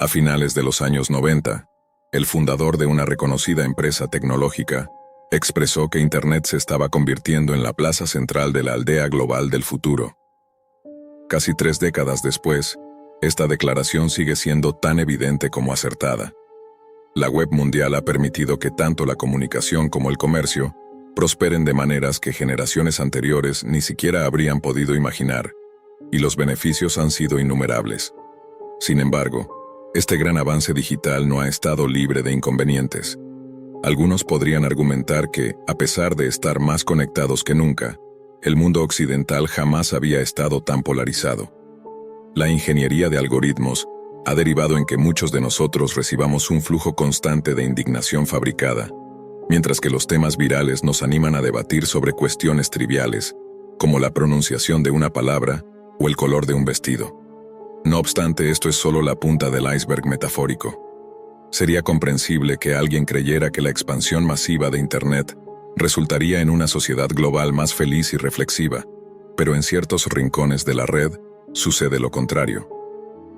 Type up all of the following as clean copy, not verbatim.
A finales de los años 90, el fundador de una reconocida empresa tecnológica expresó que Internet se estaba convirtiendo en la plaza central de la aldea global del futuro. Casi 3 décadas después, esta declaración sigue siendo tan evidente como acertada. La web mundial ha permitido que tanto la comunicación como el comercio prosperen de maneras que generaciones anteriores ni siquiera habrían podido imaginar, y los beneficios han sido innumerables. Sin embargo, este gran avance digital no ha estado libre de inconvenientes. Algunos podrían argumentar que, a pesar de estar más conectados que nunca, el mundo occidental jamás había estado tan polarizado. La ingeniería de algoritmos ha derivado en que muchos de nosotros recibamos un flujo constante de indignación fabricada, mientras que los temas virales nos animan a debatir sobre cuestiones triviales, como la pronunciación de una palabra o el color de un vestido. No obstante, esto es solo la punta del iceberg metafórico. Sería comprensible que alguien creyera que la expansión masiva de Internet resultaría en una sociedad global más feliz y reflexiva, pero en ciertos rincones de la red sucede lo contrario.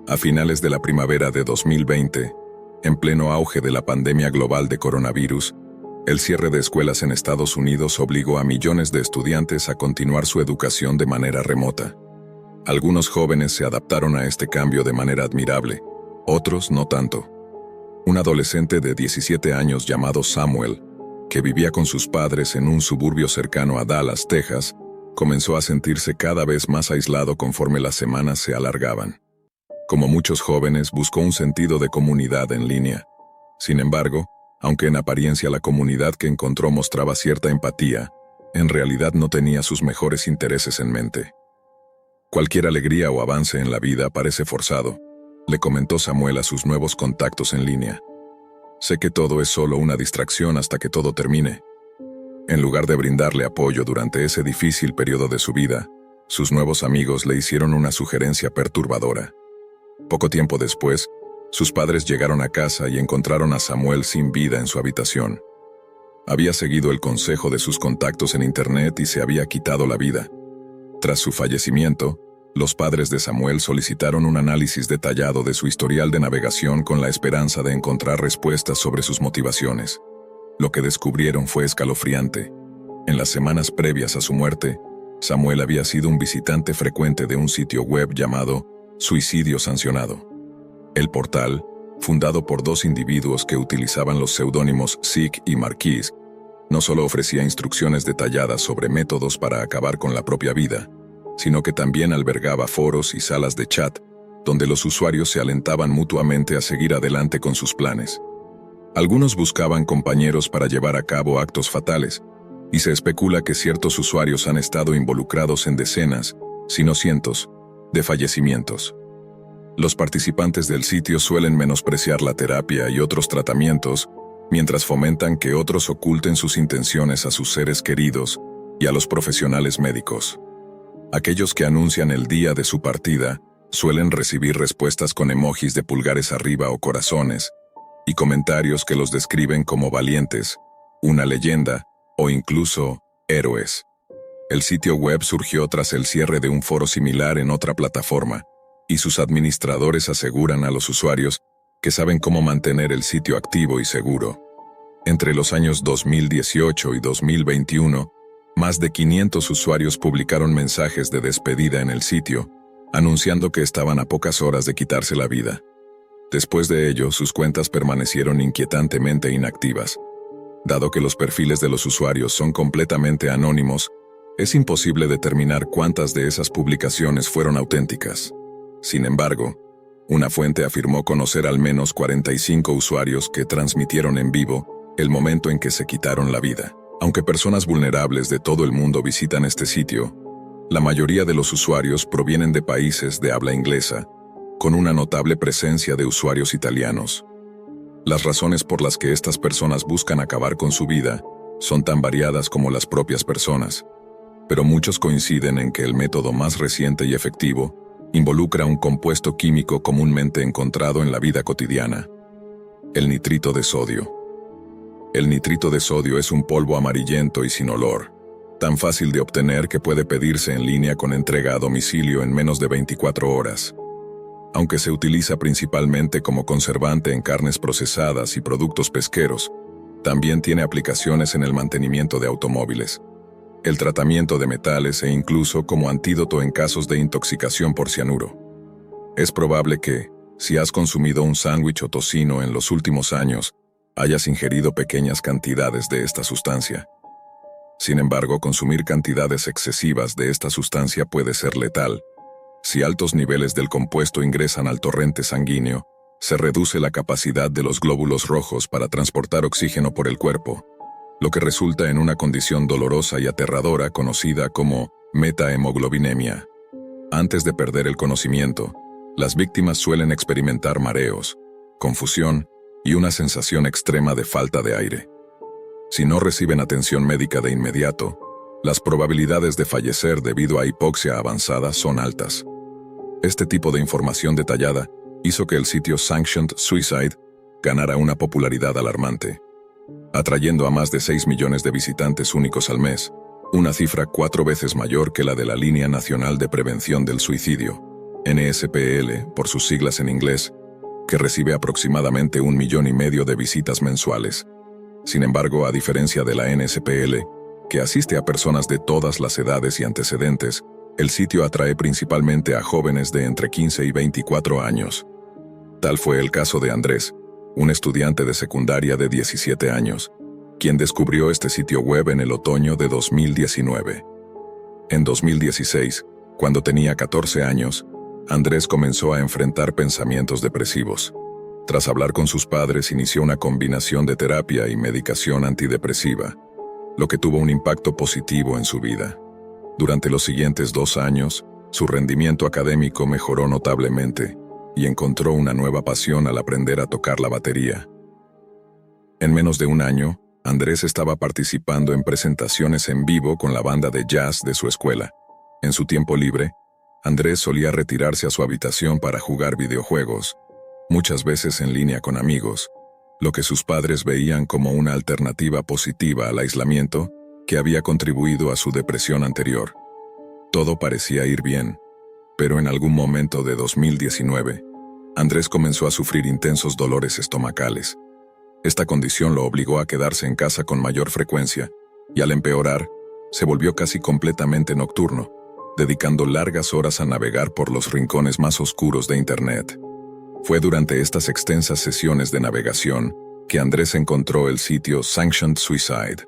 A finales de la primavera de 2020, en pleno auge de la pandemia global de coronavirus, el cierre de escuelas en Estados Unidos obligó a millones de estudiantes a continuar su educación de manera remota. Algunos jóvenes se adaptaron a este cambio de manera admirable, otros no tanto. Un adolescente de 17 años llamado Samuel, que vivía con sus padres en un suburbio cercano a Dallas, Texas, comenzó a sentirse cada vez más aislado conforme las semanas se alargaban. Como muchos jóvenes, buscó un sentido de comunidad en línea. Sin embargo, aunque en apariencia la comunidad que encontró mostraba cierta empatía, en realidad no tenía sus mejores intereses en mente. Cualquier alegría o avance en la vida parece forzado, le comentó Samuel a sus nuevos contactos en línea. Sé que todo es solo una distracción hasta que todo termine. En lugar de brindarle apoyo durante ese difícil periodo de su vida, sus nuevos amigos le hicieron una sugerencia perturbadora. Poco tiempo después, sus padres llegaron a casa y encontraron a Samuel sin vida en su habitación. Había seguido el consejo de sus contactos en Internet y se había quitado la vida. Tras su fallecimiento, los padres de Samuel solicitaron un análisis detallado de su historial de navegación con la esperanza de encontrar respuestas sobre sus motivaciones. Lo que descubrieron fue escalofriante. En las semanas previas a su muerte, Samuel había sido un visitante frecuente de un sitio web llamado Suicidio Sancionado. El portal, fundado por 2 individuos que utilizaban los seudónimos Zeke y Marquise, no solo ofrecía instrucciones detalladas sobre métodos para acabar con la propia vida, sino que también albergaba foros y salas de chat, donde los usuarios se alentaban mutuamente a seguir adelante con sus planes. Algunos buscaban compañeros para llevar a cabo actos fatales, y se especula que ciertos usuarios han estado involucrados en decenas, si no cientos, de fallecimientos. Los participantes del sitio suelen menospreciar la terapia y otros tratamientos, mientras fomentan que otros oculten sus intenciones a sus seres queridos y a los profesionales médicos. Aquellos que anuncian el día de su partida suelen recibir respuestas con emojis de pulgares arriba o corazones, y comentarios que los describen como valientes, una leyenda o incluso héroes. El sitio web surgió tras el cierre de un foro similar en otra plataforma, y sus administradores aseguran a los usuarios que saben cómo mantener el sitio activo y seguro. Entre los años 2018 y 2021, más de 500 usuarios publicaron mensajes de despedida en el sitio, anunciando que estaban a pocas horas de quitarse la vida. Después de ello, sus cuentas permanecieron inquietantemente inactivas. Dado que los perfiles de los usuarios son completamente anónimos, es imposible determinar cuántas de esas publicaciones fueron auténticas. Sin embargo, una fuente afirmó conocer al menos 45 usuarios que transmitieron en vivo el momento en que se quitaron la vida. Aunque personas vulnerables de todo el mundo visitan este sitio, la mayoría de los usuarios provienen de países de habla inglesa, con una notable presencia de usuarios italianos. Las razones por las que estas personas buscan acabar con su vida son tan variadas como las propias personas, pero muchos coinciden en que el método más reciente y efectivo involucra un compuesto químico comúnmente encontrado en la vida cotidiana: el nitrito de sodio. El nitrito de sodio es un polvo amarillento y sin olor, tan fácil de obtener que puede pedirse en línea con entrega a domicilio en menos de 24 horas. Aunque se utiliza principalmente como conservante en carnes procesadas y productos pesqueros, también tiene aplicaciones en el mantenimiento de automóviles, el tratamiento de metales e incluso como antídoto en casos de intoxicación por cianuro. Es probable que, si has consumido un sándwich o tocino en los últimos años, hayas ingerido pequeñas cantidades de esta sustancia. Sin embargo, consumir cantidades excesivas de esta sustancia puede ser letal. Si altos niveles del compuesto ingresan al torrente sanguíneo, se reduce la capacidad de los glóbulos rojos para transportar oxígeno por el cuerpo, lo que resulta en una condición dolorosa y aterradora conocida como metahemoglobinemia. Antes de perder el conocimiento, las víctimas suelen experimentar mareos, confusión y una sensación extrema de falta de aire. Si no reciben atención médica de inmediato, las probabilidades de fallecer debido a hipoxia avanzada son altas. Este tipo de información detallada hizo que el sitio Sanctioned Suicide ganara una popularidad alarmante, atrayendo a más de 6 millones de visitantes únicos al mes, una cifra 4 veces mayor que la de la Línea Nacional de Prevención del Suicidio, NSPL por sus siglas en inglés, que recibe aproximadamente 1,5 millones de visitas mensuales. Sin embargo, a diferencia de la NSPL, que asiste a personas de todas las edades y antecedentes, el sitio atrae principalmente a jóvenes de entre 15 y 24 años. Tal fue el caso de Andrés, un estudiante de secundaria de 17 años, quien descubrió este sitio web en el otoño de 2019. En 2016, cuando tenía 14 años, Andrés comenzó a enfrentar pensamientos depresivos. Tras hablar con sus padres, inició una combinación de terapia y medicación antidepresiva, lo que tuvo un impacto positivo en su vida. Durante los siguientes 2 años, su rendimiento académico mejoró notablemente y encontró una nueva pasión al aprender a tocar la batería. En menos de 1 año, Andrés estaba participando en presentaciones en vivo con la banda de jazz de su escuela. En su tiempo libre, Andrés solía retirarse a su habitación para jugar videojuegos, muchas veces en línea con amigos, lo que sus padres veían como una alternativa positiva al aislamiento que había contribuido a su depresión anterior. Todo parecía ir bien, pero en algún momento de 2019, Andrés comenzó a sufrir intensos dolores estomacales. Esta condición lo obligó a quedarse en casa con mayor frecuencia, y al empeorar, se volvió casi completamente nocturno, dedicando largas horas a navegar por los rincones más oscuros de Internet. Fue durante estas extensas sesiones de navegación que Andrés encontró el sitio Sanctioned Suicide.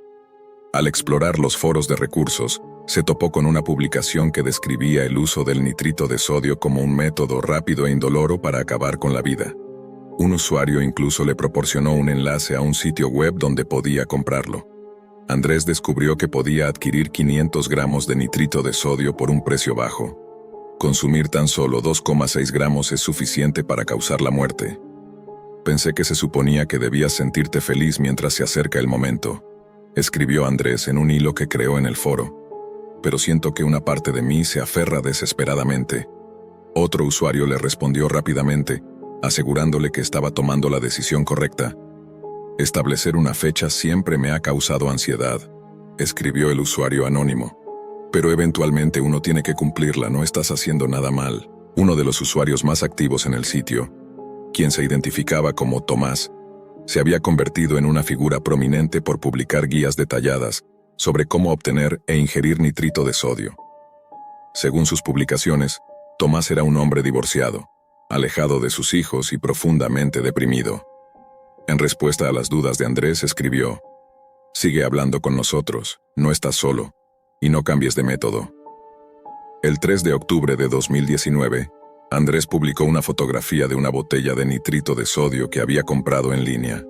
Al explorar los foros de recursos, se topó con una publicación que describía el uso del nitrito de sodio como un método rápido e indoloro para acabar con la vida. Un usuario incluso le proporcionó un enlace a un sitio web donde podía comprarlo. Andrés descubrió que podía adquirir 500 gramos de nitrito de sodio por un precio bajo. Consumir tan solo 2,6 gramos es suficiente para causar la muerte. Pensé que se suponía que debías sentirte feliz mientras se acerca el momento, escribió Andrés en un hilo que creó en el foro. Pero siento que una parte de mí se aferra desesperadamente. Otro usuario le respondió rápidamente, asegurándole que estaba tomando la decisión correcta. Establecer una fecha siempre me ha causado ansiedad, escribió el usuario anónimo. Pero eventualmente uno tiene que cumplirla, no estás haciendo nada mal. Uno de los usuarios más activos en el sitio, quien se identificaba como Tomás, se había convertido en una figura prominente por publicar guías detalladas sobre cómo obtener e ingerir nitrito de sodio. Según sus publicaciones, Tomás era un hombre divorciado, alejado de sus hijos y profundamente deprimido. En respuesta a las dudas de Andrés, escribió: «Sigue hablando con nosotros, no estás solo, y no cambies de método». El 3 de octubre de 2019, Andrés publicó una fotografía de una botella de nitrito de sodio que había comprado en línea.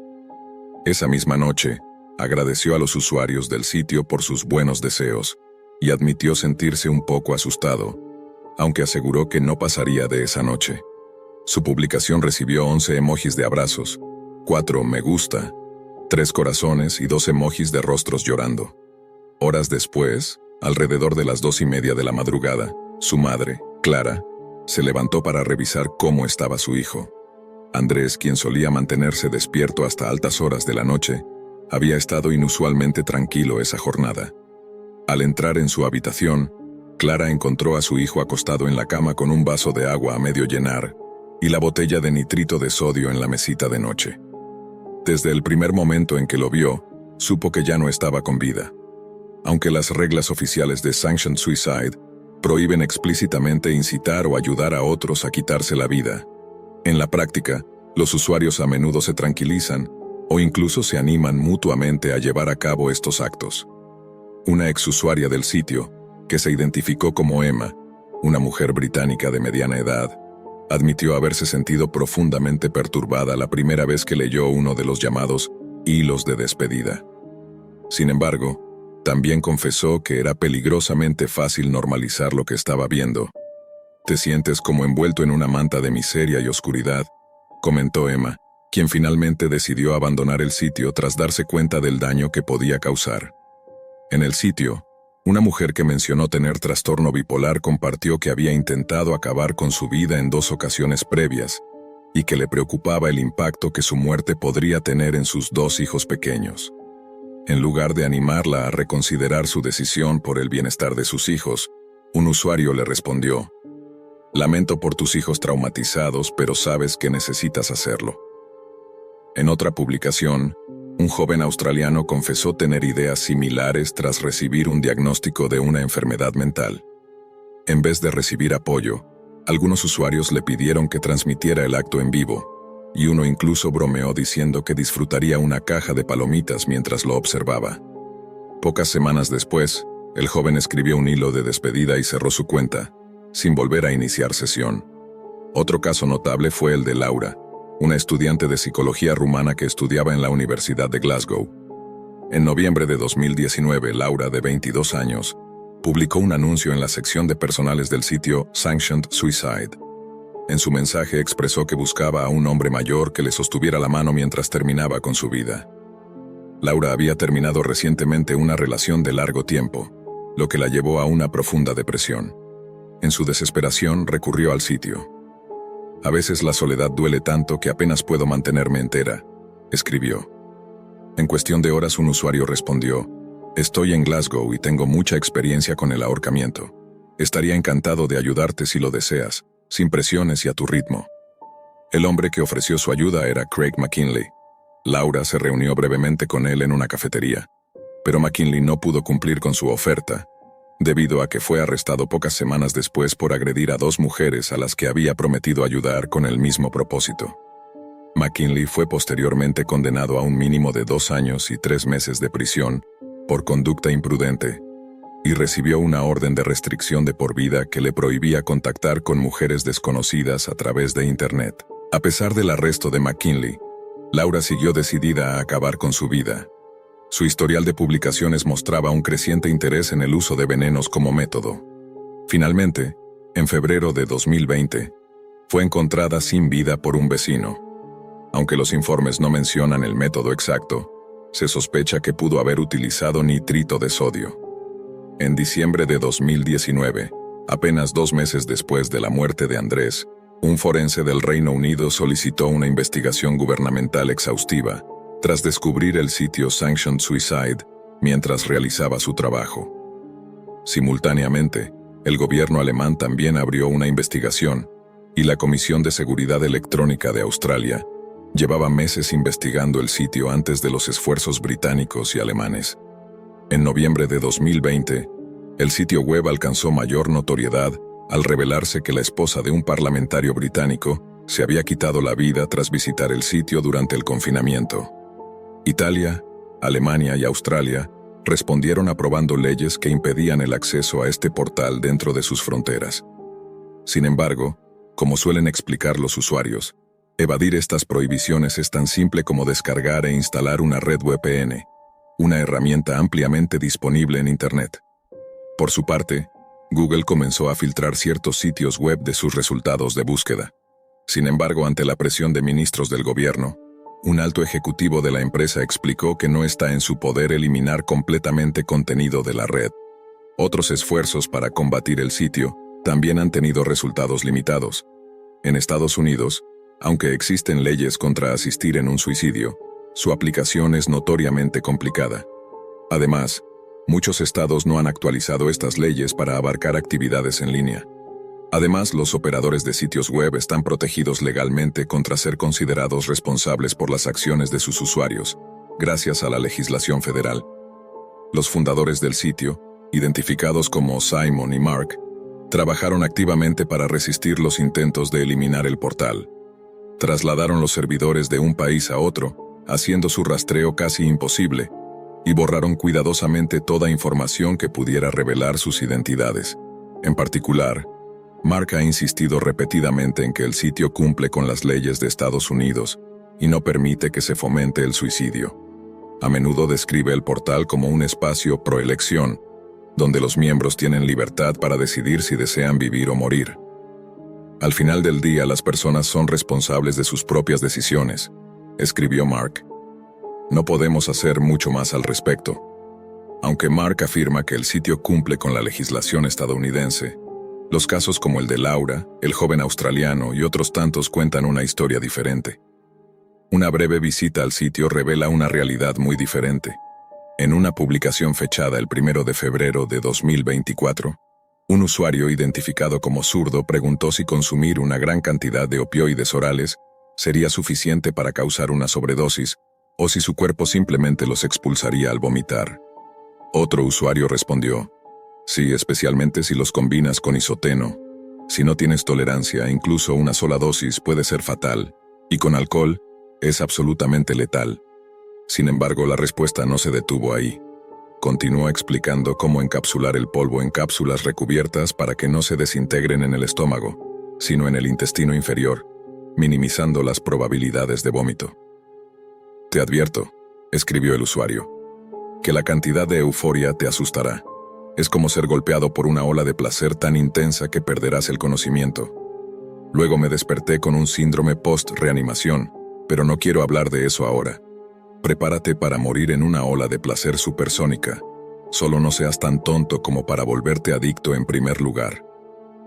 Esa misma noche, agradeció a los usuarios del sitio por sus buenos deseos y admitió sentirse un poco asustado, aunque aseguró que no pasaría de esa noche. Su publicación recibió 11 emojis de abrazos, 4 me gusta, 3 corazones y 2 emojis de rostros llorando. Horas después, alrededor de las 2:30 de la madrugada, su madre, Clara, se levantó para revisar cómo estaba su hijo. Andrés, quien solía mantenerse despierto hasta altas horas de la noche, había estado inusualmente tranquilo esa jornada. Al entrar en su habitación, Clara encontró a su hijo acostado en la cama con un vaso de agua a medio llenar y la botella de nitrito de sodio en la mesita de noche. Desde el primer momento en que lo vio, supo que ya no estaba con vida. Aunque las reglas oficiales de Sanctioned Suicide prohíben explícitamente incitar o ayudar a otros a quitarse la vida, en la práctica, los usuarios a menudo se tranquilizan o incluso se animan mutuamente a llevar a cabo estos actos. Una exusuaria del sitio, que se identificó como Emma, una mujer británica de mediana edad, admitió haberse sentido profundamente perturbada la primera vez que leyó uno de los llamados hilos de despedida. Sin embargo, también confesó que era peligrosamente fácil normalizar lo que estaba viendo. «Te sientes como envuelto en una manta de miseria y oscuridad», comentó Emma, quien finalmente decidió abandonar el sitio tras darse cuenta del daño que podía causar. En el sitio, una mujer que mencionó tener trastorno bipolar compartió que había intentado acabar con su vida en 2 ocasiones previas y que le preocupaba el impacto que su muerte podría tener en sus 2 hijos pequeños. En lugar de animarla a reconsiderar su decisión por el bienestar de sus hijos, un usuario le respondió: «Lamento por tus hijos traumatizados, pero sabes que necesitas hacerlo». En otra publicación, un joven australiano confesó tener ideas similares tras recibir un diagnóstico de una enfermedad mental. En vez de recibir apoyo, algunos usuarios le pidieron que transmitiera el acto en vivo, y uno incluso bromeó diciendo que disfrutaría una caja de palomitas mientras lo observaba. Pocas semanas después, el joven escribió un hilo de despedida y cerró su cuenta, sin volver a iniciar sesión. Otro caso notable fue el de Laura, una estudiante de psicología rumana que estudiaba en la Universidad de Glasgow. En noviembre de 2019, Laura, de 22 años, publicó un anuncio en la sección de personales del sitio Sanctioned Suicide. En su mensaje expresó que buscaba a un hombre mayor que le sostuviera la mano mientras terminaba con su vida. Laura había terminado recientemente una relación de largo tiempo, lo que la llevó a una profunda depresión. En su desesperación recurrió al sitio. «A veces la soledad duele tanto que apenas puedo mantenerme entera», escribió. En cuestión de horas un usuario respondió: «Estoy en Glasgow y tengo mucha experiencia con el ahorcamiento. Estaría encantado de ayudarte si lo deseas, sin presiones y a tu ritmo». El hombre que ofreció su ayuda era Craig McKinley. Laura se reunió brevemente con él en una cafetería, pero McKinley no pudo cumplir con su oferta, debido a que fue arrestado pocas semanas después por agredir a 2 mujeres a las que había prometido ayudar con el mismo propósito. McKinley fue posteriormente condenado a un mínimo de 2 años y 3 meses de prisión por conducta imprudente, y recibió una orden de restricción de por vida que le prohibía contactar con mujeres desconocidas a través de Internet. A pesar del arresto de McKinley, Laura siguió decidida a acabar con su vida. Su historial de publicaciones mostraba un creciente interés en el uso de venenos como método. Finalmente, en febrero de 2020, fue encontrada sin vida por un vecino. Aunque los informes no mencionan el método exacto, se sospecha que pudo haber utilizado nitrito de sodio. En diciembre de 2019, apenas 2 meses después de la muerte de Andrés, un forense del Reino Unido solicitó una investigación gubernamental exhaustiva tras descubrir el sitio Sanctioned Suicide mientras realizaba su trabajo. Simultáneamente, el gobierno alemán también abrió una investigación, y la Comisión de Seguridad Electrónica de Australia llevaba meses investigando el sitio antes de los esfuerzos británicos y alemanes. En noviembre de 2020, el sitio web alcanzó mayor notoriedad al revelarse que la esposa de un parlamentario británico se había quitado la vida tras visitar el sitio durante el confinamiento. Italia, Alemania y Australia respondieron aprobando leyes que impedían el acceso a este portal dentro de sus fronteras. Sin embargo, como suelen explicar los usuarios, evadir estas prohibiciones es tan simple como descargar e instalar una red VPN, una herramienta ampliamente disponible en Internet. Por su parte, Google comenzó a filtrar ciertos sitios web de sus resultados de búsqueda. Sin embargo, ante la presión de ministros del gobierno, un alto ejecutivo de la empresa explicó que no está en su poder eliminar completamente contenido de la red. Otros esfuerzos para combatir el sitio también han tenido resultados limitados. En Estados Unidos, aunque existen leyes contra asistir en un suicidio, su aplicación es notoriamente complicada. Además, muchos estados no han actualizado estas leyes para abarcar actividades en línea. Además, los operadores de sitios web están protegidos legalmente contra ser considerados responsables por las acciones de sus usuarios, gracias a la legislación federal. Los fundadores del sitio, identificados como Simon y Mark, trabajaron activamente para resistir los intentos de eliminar el portal. Trasladaron los servidores de un país a otro, haciendo su rastreo casi imposible, y borraron cuidadosamente toda información que pudiera revelar sus identidades. En particular, Mark ha insistido repetidamente en que el sitio cumple con las leyes de Estados Unidos y no permite que se fomente el suicidio. A menudo describe el portal como un espacio pro-elección, donde los miembros tienen libertad para decidir si desean vivir o morir. Al final del día, las personas son responsables de sus propias decisiones, escribió Mark. No podemos hacer mucho más al respecto. Aunque Mark afirma que el sitio cumple con la legislación estadounidense, los casos como el de Laura, el joven australiano y otros tantos cuentan una historia diferente. Una breve visita al sitio revela una realidad muy diferente. En una publicación fechada el 1 de febrero de 2024, un usuario identificado como zurdo preguntó si consumir una gran cantidad de opioides orales sería suficiente para causar una sobredosis o si su cuerpo simplemente los expulsaría al vomitar. Otro usuario respondió: sí, especialmente si los combinas con isoteno. Si no tienes tolerancia, incluso una sola dosis puede ser fatal, y con alcohol es absolutamente letal. Sin embargo, la respuesta no se detuvo ahí. Continuó explicando cómo encapsular el polvo en cápsulas recubiertas para que no se desintegren en el estómago, sino en el intestino inferior, minimizando las probabilidades de vómito. Te advierto, escribió el usuario, que la cantidad de euforia te asustará. Es como ser golpeado por una ola de placer tan intensa que perderás el conocimiento. Luego me desperté con un síndrome post-reanimación, pero no quiero hablar de eso ahora. Prepárate para morir en una ola de placer supersónica. Solo no seas tan tonto como para volverte adicto en primer lugar.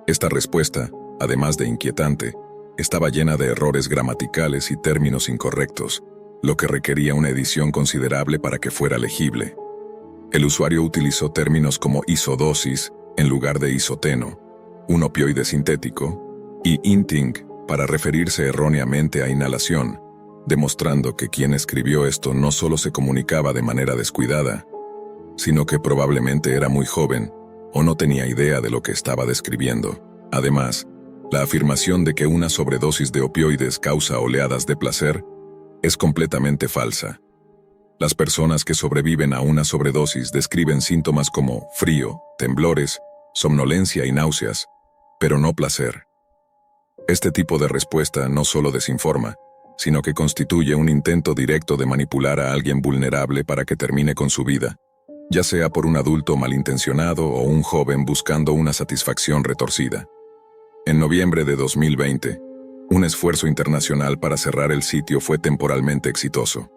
Esta respuesta, además de inquietante, estaba llena de errores gramaticales y términos incorrectos, lo que requería una edición considerable para que fuera legible. El usuario utilizó términos como isodosis en lugar de isoteno, un opioide sintético, y inting para referirse erróneamente a inhalación, demostrando que quien escribió esto no solo se comunicaba de manera descuidada, sino que probablemente era muy joven o no tenía idea de lo que estaba describiendo. Además, la afirmación de que una sobredosis de opioides causa oleadas de placer es completamente falsa. Las personas que sobreviven a una sobredosis describen síntomas como frío, temblores, somnolencia y náuseas, pero no placer. Este tipo de respuesta no solo desinforma, sino que constituye un intento directo de manipular a alguien vulnerable para que termine con su vida, ya sea por un adulto malintencionado o un joven buscando una satisfacción retorcida. En noviembre de 2020, un esfuerzo internacional para cerrar el sitio fue temporalmente exitoso.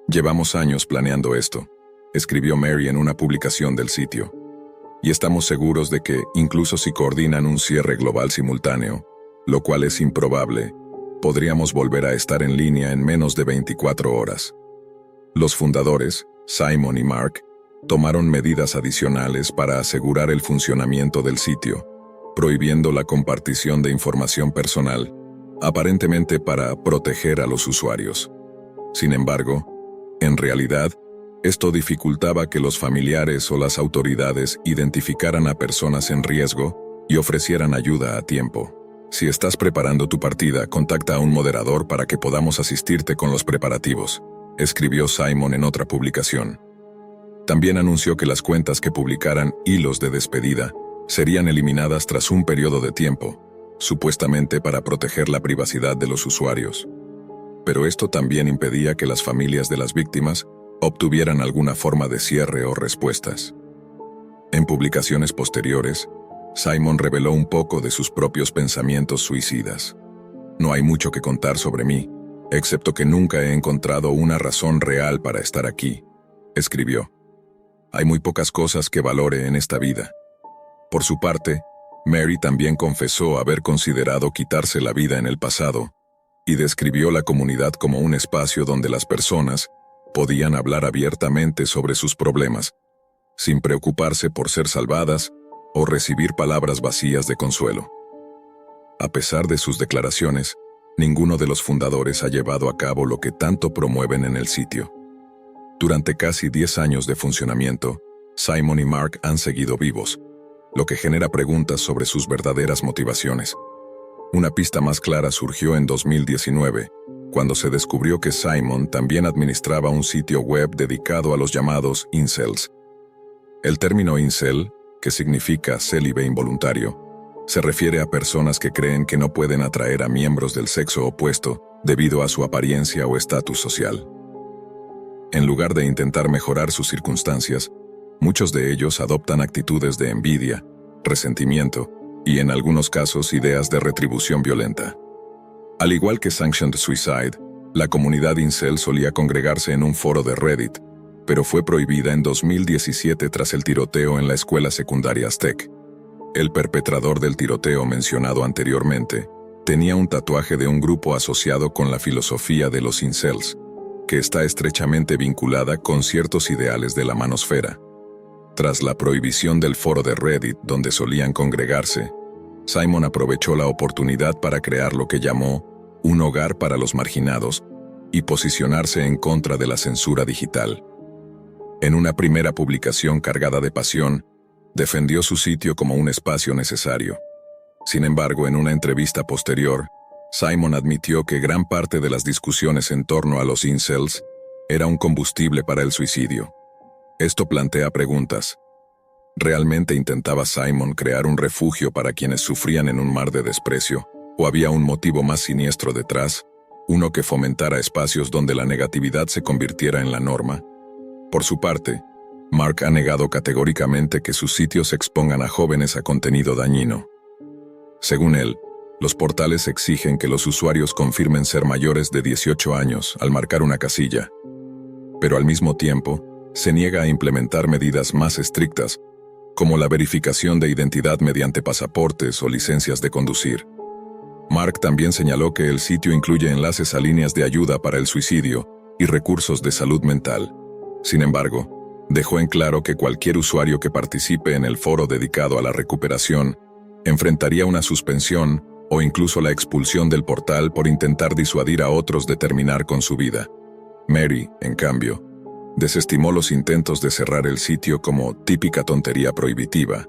Llevamos años planeando esto, escribió Mary en una publicación del sitio, y estamos seguros de que, incluso si coordinan un cierre global simultáneo, lo cual es improbable, podríamos volver a estar en línea en menos de 24 horas. Los fundadores, Simon y Mark, tomaron medidas adicionales para asegurar el funcionamiento del sitio, prohibiendo la compartición de información personal, aparentemente para proteger a los usuarios. Sin embargo, en realidad, esto dificultaba que los familiares o las autoridades identificaran a personas en riesgo y ofrecieran ayuda a tiempo. Si estás preparando tu partida, contacta a un moderador para que podamos asistirte con los preparativos, escribió Simon en otra publicación. También anunció que las cuentas que publicaran hilos de despedida serían eliminadas tras un periodo de tiempo, supuestamente para proteger la privacidad de los usuarios. Pero esto también impedía que las familias de las víctimas obtuvieran alguna forma de cierre o respuestas. En publicaciones posteriores, Simon reveló un poco de sus propios pensamientos suicidas. No hay mucho que contar sobre mí, excepto que nunca he encontrado una razón real para estar aquí, escribió. Hay muy pocas cosas que valore en esta vida. Por su parte, Mary también confesó haber considerado quitarse la vida en el pasado, y describió la comunidad como un espacio donde las personas podían hablar abiertamente sobre sus problemas, sin preocuparse por ser salvadas o recibir palabras vacías de consuelo. A pesar de sus declaraciones, ninguno de los fundadores ha llevado a cabo lo que tanto promueven en el sitio. Durante casi 10 años de funcionamiento, Simon y Mark han seguido vivos, lo que genera preguntas sobre sus verdaderas motivaciones. Una pista más clara surgió en 2019, cuando se descubrió que Simon también administraba un sitio web dedicado a los llamados incels. El término incel, que significa célibe involuntario, se refiere a personas que creen que no pueden atraer a miembros del sexo opuesto debido a su apariencia o estatus social. En lugar de intentar mejorar sus circunstancias, muchos de ellos adoptan actitudes de envidia, resentimiento y, en algunos casos, ideas de retribución violenta. Al igual que Sanctioned Suicide, la comunidad incel solía congregarse en un foro de Reddit, pero fue prohibida en 2017 tras el tiroteo en la escuela secundaria Aztec. El perpetrador del tiroteo mencionado anteriormente tenía un tatuaje de un grupo asociado con la filosofía de los incels, que está estrechamente vinculada con ciertos ideales de la manosfera. Tras la prohibición del foro de Reddit donde solían congregarse, Simon aprovechó la oportunidad para crear lo que llamó un hogar para los marginados y posicionarse en contra de la censura digital. En una primera publicación cargada de pasión, defendió su sitio como un espacio necesario. Sin embargo, en una entrevista posterior, Simon admitió que gran parte de las discusiones en torno a los incels era un combustible para el suicidio. Esto plantea preguntas. ¿Realmente intentaba Simon crear un refugio para quienes sufrían en un mar de desprecio? ¿O había un motivo más siniestro detrás? Uno que fomentara espacios donde la negatividad se convirtiera en la norma. Por su parte, Mark ha negado categóricamente que sus sitios expongan a jóvenes a contenido dañino. Según él, los portales exigen que los usuarios confirmen ser mayores de 18 años al marcar una casilla, pero al mismo tiempo, se niega a implementar medidas más estrictas, como la verificación de identidad mediante pasaportes o licencias de conducir. Mark también señaló que el sitio incluye enlaces a líneas de ayuda para el suicidio y recursos de salud mental. Sin embargo, dejó en claro que cualquier usuario que participe en el foro dedicado a la recuperación enfrentaría una suspensión o incluso la expulsión del portal por intentar disuadir a otros de terminar con su vida. Mary, en cambio, desestimó los intentos de cerrar el sitio como típica tontería prohibitiva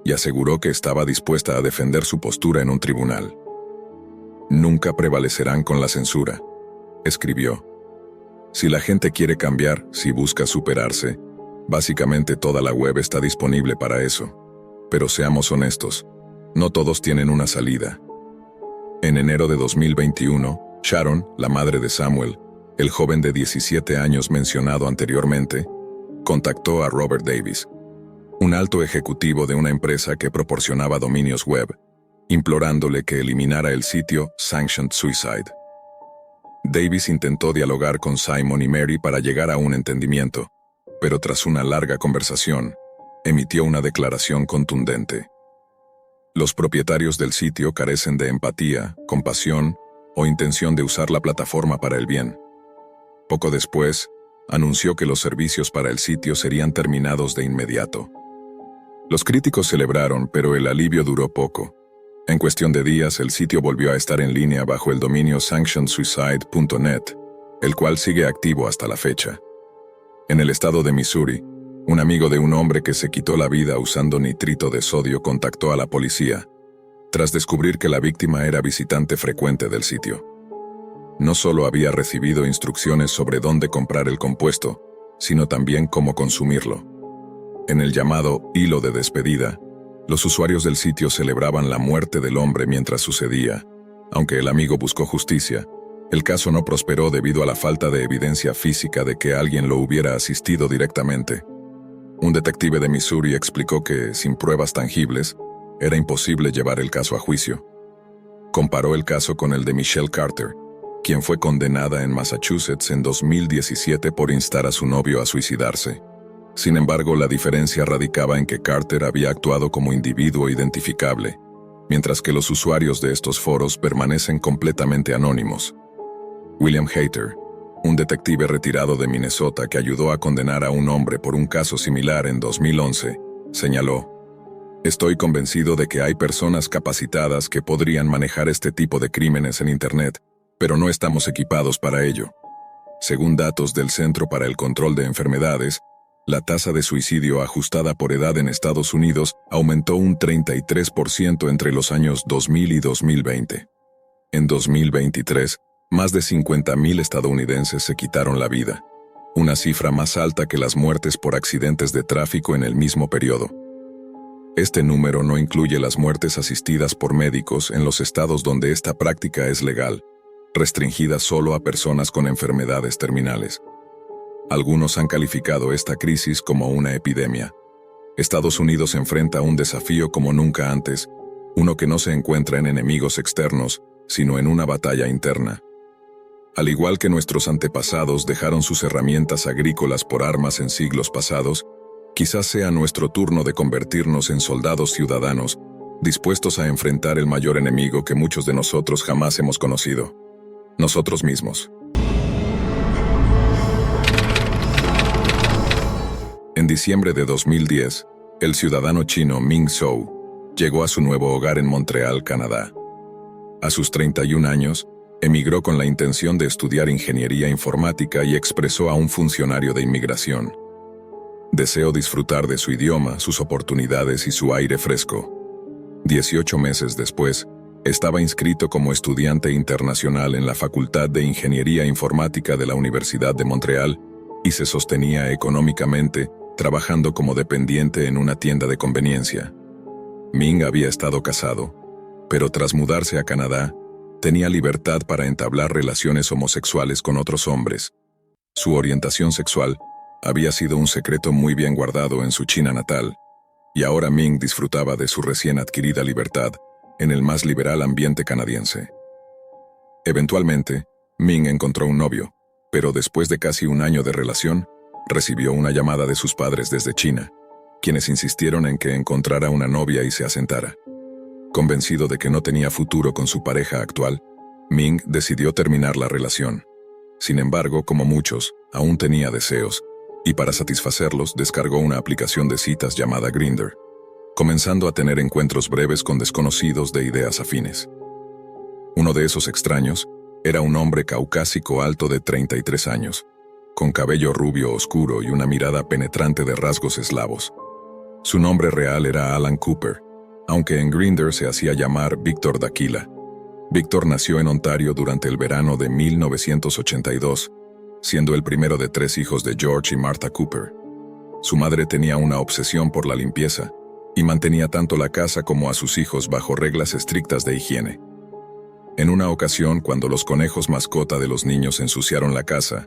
y aseguró que estaba dispuesta a defender su postura en un tribunal. «Nunca prevalecerán con la censura», escribió. «Si la gente quiere cambiar, si busca superarse, básicamente toda la web está disponible para eso. Pero seamos honestos, no todos tienen una salida». En enero de 2021, Sharon, la madre de Samuel, el joven de 17 años mencionado anteriormente, contactó a Robert Davis, un alto ejecutivo de una empresa que proporcionaba dominios web, implorándole que eliminara el sitio Sanctioned Suicide. Davis intentó dialogar con Simon y Mary para llegar a un entendimiento, pero tras una larga conversación, emitió una declaración contundente. Los propietarios del sitio carecen de empatía, compasión o intención de usar la plataforma para el bien. Poco después, anunció que los servicios para el sitio serían terminados de inmediato. Los críticos celebraron, pero el alivio duró poco. En cuestión de días, el sitio volvió a estar en línea bajo el dominio sanctionedsuicide.net, el cual sigue activo hasta la fecha. En el estado de Missouri, un amigo de un hombre que se quitó la vida usando nitrito de sodio contactó a la policía, tras descubrir que la víctima era visitante frecuente del sitio. No solo había recibido instrucciones sobre dónde comprar el compuesto, sino también cómo consumirlo. En el llamado hilo de despedida, los usuarios del sitio celebraban la muerte del hombre mientras sucedía. Aunque el amigo buscó justicia, el caso no prosperó debido a la falta de evidencia física de que alguien lo hubiera asistido directamente. Un detective de Missouri explicó que, sin pruebas tangibles, era imposible llevar el caso a juicio. Comparó el caso con el de Michelle Carter, quien fue condenada en Massachusetts en 2017 por instar a su novio a suicidarse. Sin embargo, la diferencia radicaba en que Carter había actuado como individuo identificable, mientras que los usuarios de estos foros permanecen completamente anónimos. William Hayter, un detective retirado de Minnesota que ayudó a condenar a un hombre por un caso similar en 2011, señaló: Estoy convencido de que hay personas capacitadas que podrían manejar este tipo de crímenes en Internet, pero no estamos equipados para ello. Según datos del Centro para el Control de Enfermedades, la tasa de suicidio ajustada por edad en Estados Unidos aumentó un 33% entre los años 2000 y 2020. En 2023, más de 50.000 estadounidenses se quitaron la vida, una cifra más alta que las muertes por accidentes de tráfico en el mismo periodo. Este número no incluye las muertes asistidas por médicos en los estados donde esta práctica es legal, restringida solo a personas con enfermedades terminales. Algunos han calificado esta crisis como una epidemia. Estados Unidos enfrenta un desafío como nunca antes, uno que no se encuentra en enemigos externos, sino en una batalla interna. Al igual que nuestros antepasados dejaron sus herramientas agrícolas por armas en siglos pasados, quizás sea nuestro turno de convertirnos en soldados ciudadanos, dispuestos a enfrentar el mayor enemigo que muchos de nosotros jamás hemos conocido: nosotros mismos. En diciembre de 2010, el ciudadano chino Ming Zhou llegó a su nuevo hogar en Montreal, Canadá. A sus 31 años, emigró con la intención de estudiar ingeniería informática y expresó a un funcionario de inmigración: deseo disfrutar de su idioma, sus oportunidades y su aire fresco. 18 meses después, estaba inscrito como estudiante internacional en la Facultad de Ingeniería Informática de la Universidad de Montreal y se sostenía económicamente trabajando como dependiente en una tienda de conveniencia. Ming había estado casado, pero tras mudarse a Canadá, tenía libertad para entablar relaciones homosexuales con otros hombres. Su orientación sexual había sido un secreto muy bien guardado en su China natal, y ahora Ming disfrutaba de su recién adquirida libertad en el más liberal ambiente canadiense. Eventualmente, Ming encontró un novio, pero después de casi un año de relación, recibió una llamada de sus padres desde China, quienes insistieron en que encontrara una novia y se asentara. Convencido de que no tenía futuro con su pareja actual, Ming decidió terminar la relación. Sin embargo, como muchos, aún tenía deseos, y para satisfacerlos descargó una aplicación de citas llamada Grindr, comenzando a tener encuentros breves con desconocidos de ideas afines. Uno de esos extraños era un hombre caucásico alto de 33 años, con cabello rubio oscuro y una mirada penetrante de rasgos eslavos. Su nombre real era Alan Cooper, aunque en Grindr se hacía llamar Víctor Daquila. Víctor nació en Ontario durante el verano de 1982, siendo el primero de 3 hijos de George y Martha Cooper. Su madre tenía una obsesión por la limpieza y mantenía tanto la casa como a sus hijos bajo reglas estrictas de higiene. En una ocasión, cuando los conejos mascota de los niños ensuciaron la casa,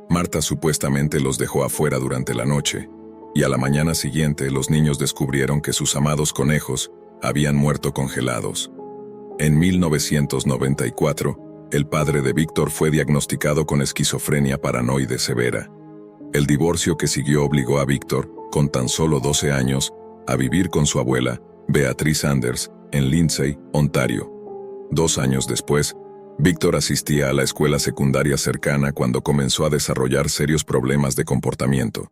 Martha supuestamente los dejó afuera durante la noche, y a la mañana siguiente los niños descubrieron que sus amados conejos habían muerto congelados. En 1994, el padre de Víctor fue diagnosticado con esquizofrenia paranoide severa. El divorcio que siguió obligó a Víctor, con tan solo 12 años, a vivir con su abuela, Beatrice Anders, en Lindsay, Ontario. 2 años después, Víctor asistía a la escuela secundaria cercana cuando comenzó a desarrollar serios problemas de comportamiento.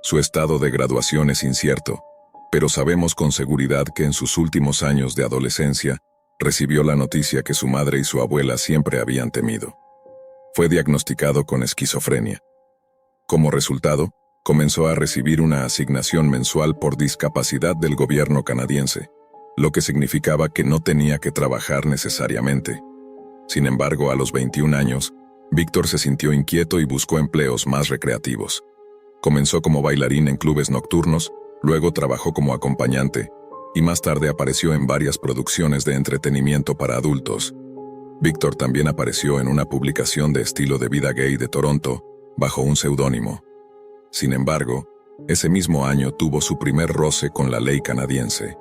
Su estado de graduación es incierto, pero sabemos con seguridad que en sus últimos años de adolescencia, recibió la noticia que su madre y su abuela siempre habían temido. Fue diagnosticado con esquizofrenia. Como resultado, comenzó a recibir una asignación mensual por discapacidad del gobierno canadiense, lo que significaba que no tenía que trabajar necesariamente. Sin embargo, a los 21 años, Víctor se sintió inquieto y buscó empleos más recreativos. Comenzó como bailarín en clubes nocturnos, luego trabajó como acompañante, y más tarde apareció en varias producciones de entretenimiento para adultos. Víctor también apareció en una publicación de estilo de vida gay de Toronto, bajo un seudónimo. Sin embargo, ese mismo año tuvo su primer roce con la ley canadiense.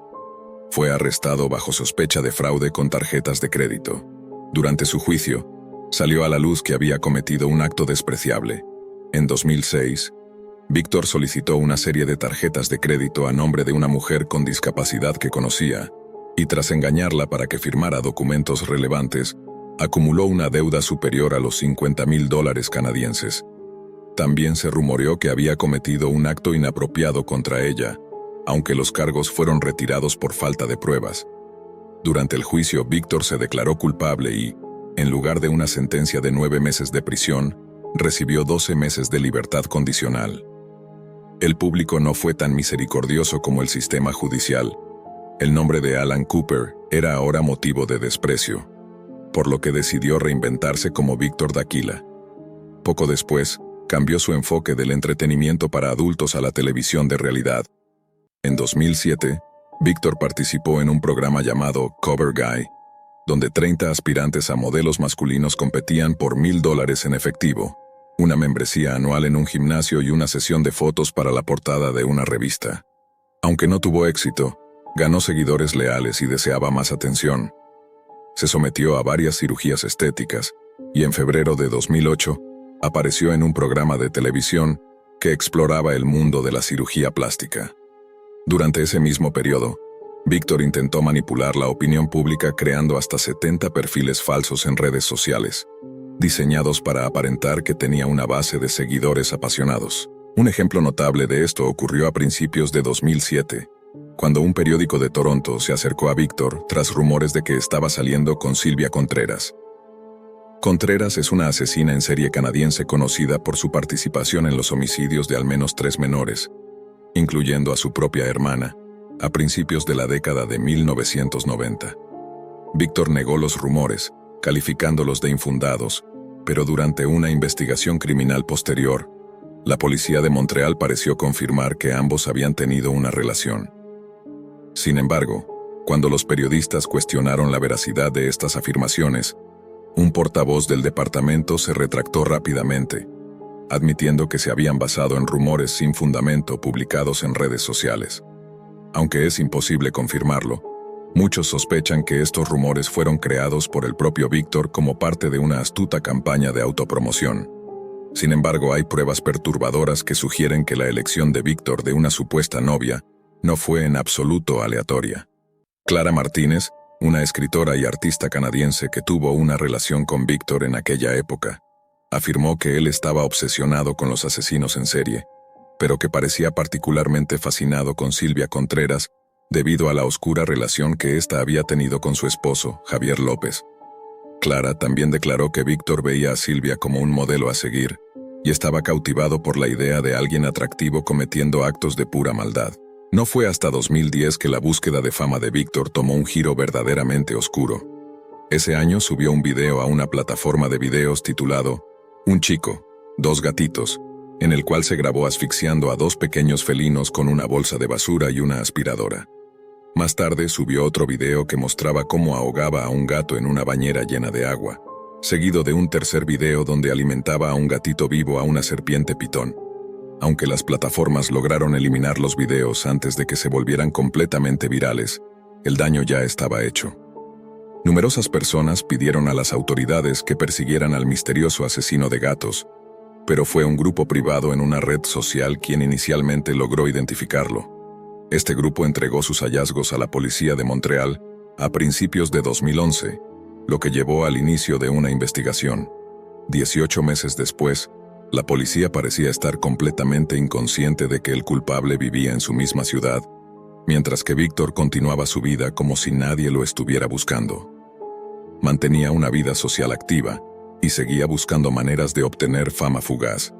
Fue arrestado bajo sospecha de fraude con tarjetas de crédito. Durante su juicio, salió a la luz que había cometido un acto despreciable. En 2006, Víctor solicitó una serie de tarjetas de crédito a nombre de una mujer con discapacidad que conocía, y tras engañarla para que firmara documentos relevantes, acumuló una deuda superior a los $50,000 canadienses. También se rumoreó que había cometido un acto inapropiado contra ella, aunque los cargos fueron retirados por falta de pruebas. Durante el juicio, Víctor se declaró culpable y, en lugar de una sentencia de 9 meses de prisión, recibió 12 meses de libertad condicional. El público no fue tan misericordioso como el sistema judicial. El nombre de Alan Cooper era ahora motivo de desprecio, por lo que decidió reinventarse como Víctor Daquila. Poco después, cambió su enfoque del entretenimiento para adultos a la televisión de realidad. En 2007, Víctor participó en un programa llamado Cover Guy, donde 30 aspirantes a modelos masculinos competían por $1,000 en efectivo, una membresía anual en un gimnasio y una sesión de fotos para la portada de una revista. Aunque no tuvo éxito, ganó seguidores leales y deseaba más atención. Se sometió a varias cirugías estéticas y en febrero de 2008 apareció en un programa de televisión que exploraba el mundo de la cirugía plástica. Durante ese mismo periodo, Víctor intentó manipular la opinión pública creando hasta 70 perfiles falsos en redes sociales, diseñados para aparentar que tenía una base de seguidores apasionados. Un ejemplo notable de esto ocurrió a principios de 2007, cuando un periódico de Toronto se acercó a Víctor tras rumores de que estaba saliendo con Sylvia Contreras. Contreras es una asesina en serie canadiense conocida por su participación en los homicidios de al menos 3 menores, incluyendo a su propia hermana, a principios de la década de 1990. Víctor negó los rumores, calificándolos de infundados, pero durante una investigación criminal posterior, la policía de Montreal pareció confirmar que ambos habían tenido una relación. Sin embargo, cuando los periodistas cuestionaron la veracidad de estas afirmaciones, un portavoz del departamento se retractó rápidamente, admitiendo que se habían basado en rumores sin fundamento publicados en redes sociales. Aunque es imposible confirmarlo, muchos sospechan que estos rumores fueron creados por el propio Víctor como parte de una astuta campaña de autopromoción. Sin embargo, hay pruebas perturbadoras que sugieren que la elección de Víctor de una supuesta novia no fue en absoluto aleatoria. Clara Martínez, una escritora y artista canadiense que tuvo una relación con Víctor en aquella época, afirmó que él estaba obsesionado con los asesinos en serie, pero que parecía particularmente fascinado con Sylvia Contreras debido a la oscura relación que ésta había tenido con su esposo, Javier López. Clara también declaró que Víctor veía a Sylvia como un modelo a seguir y estaba cautivado por la idea de alguien atractivo cometiendo actos de pura maldad. No fue hasta 2010 que la búsqueda de fama de Víctor tomó un giro verdaderamente oscuro. Ese año subió un video a una plataforma de videos titulado Un chico, 2 gatitos, en el cual se grabó asfixiando a 2 pequeños felinos con una bolsa de basura y una aspiradora. Más tarde subió otro video que mostraba cómo ahogaba a un gato en una bañera llena de agua, seguido de un tercer video donde alimentaba a un gatito vivo a una serpiente pitón. Aunque las plataformas lograron eliminar los videos antes de que se volvieran completamente virales, el daño ya estaba hecho. Numerosas personas pidieron a las autoridades que persiguieran al misterioso asesino de gatos, pero fue un grupo privado en una red social quien inicialmente logró identificarlo. Este grupo entregó sus hallazgos a la policía de Montreal a principios de 2011, lo que llevó al inicio de una investigación. 18 meses después, la policía parecía estar completamente inconsciente de que el culpable vivía en su misma ciudad, mientras que Víctor continuaba su vida como si nadie lo estuviera buscando. Mantenía una vida social activa y seguía buscando maneras de obtener fama fugaz.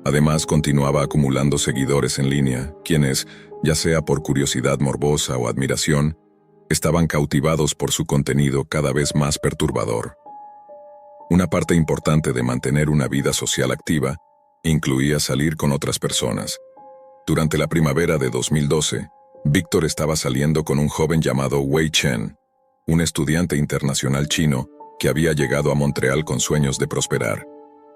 Además, continuaba acumulando seguidores en línea, quienes, ya sea por curiosidad morbosa o admiración, estaban cautivados por su contenido cada vez más perturbador. Una parte importante de mantener una vida social activa incluía salir con otras personas. Durante la primavera de 2012, Víctor estaba saliendo con un joven llamado Wei Chen, un estudiante internacional chino que había llegado a Montreal con sueños de prosperar.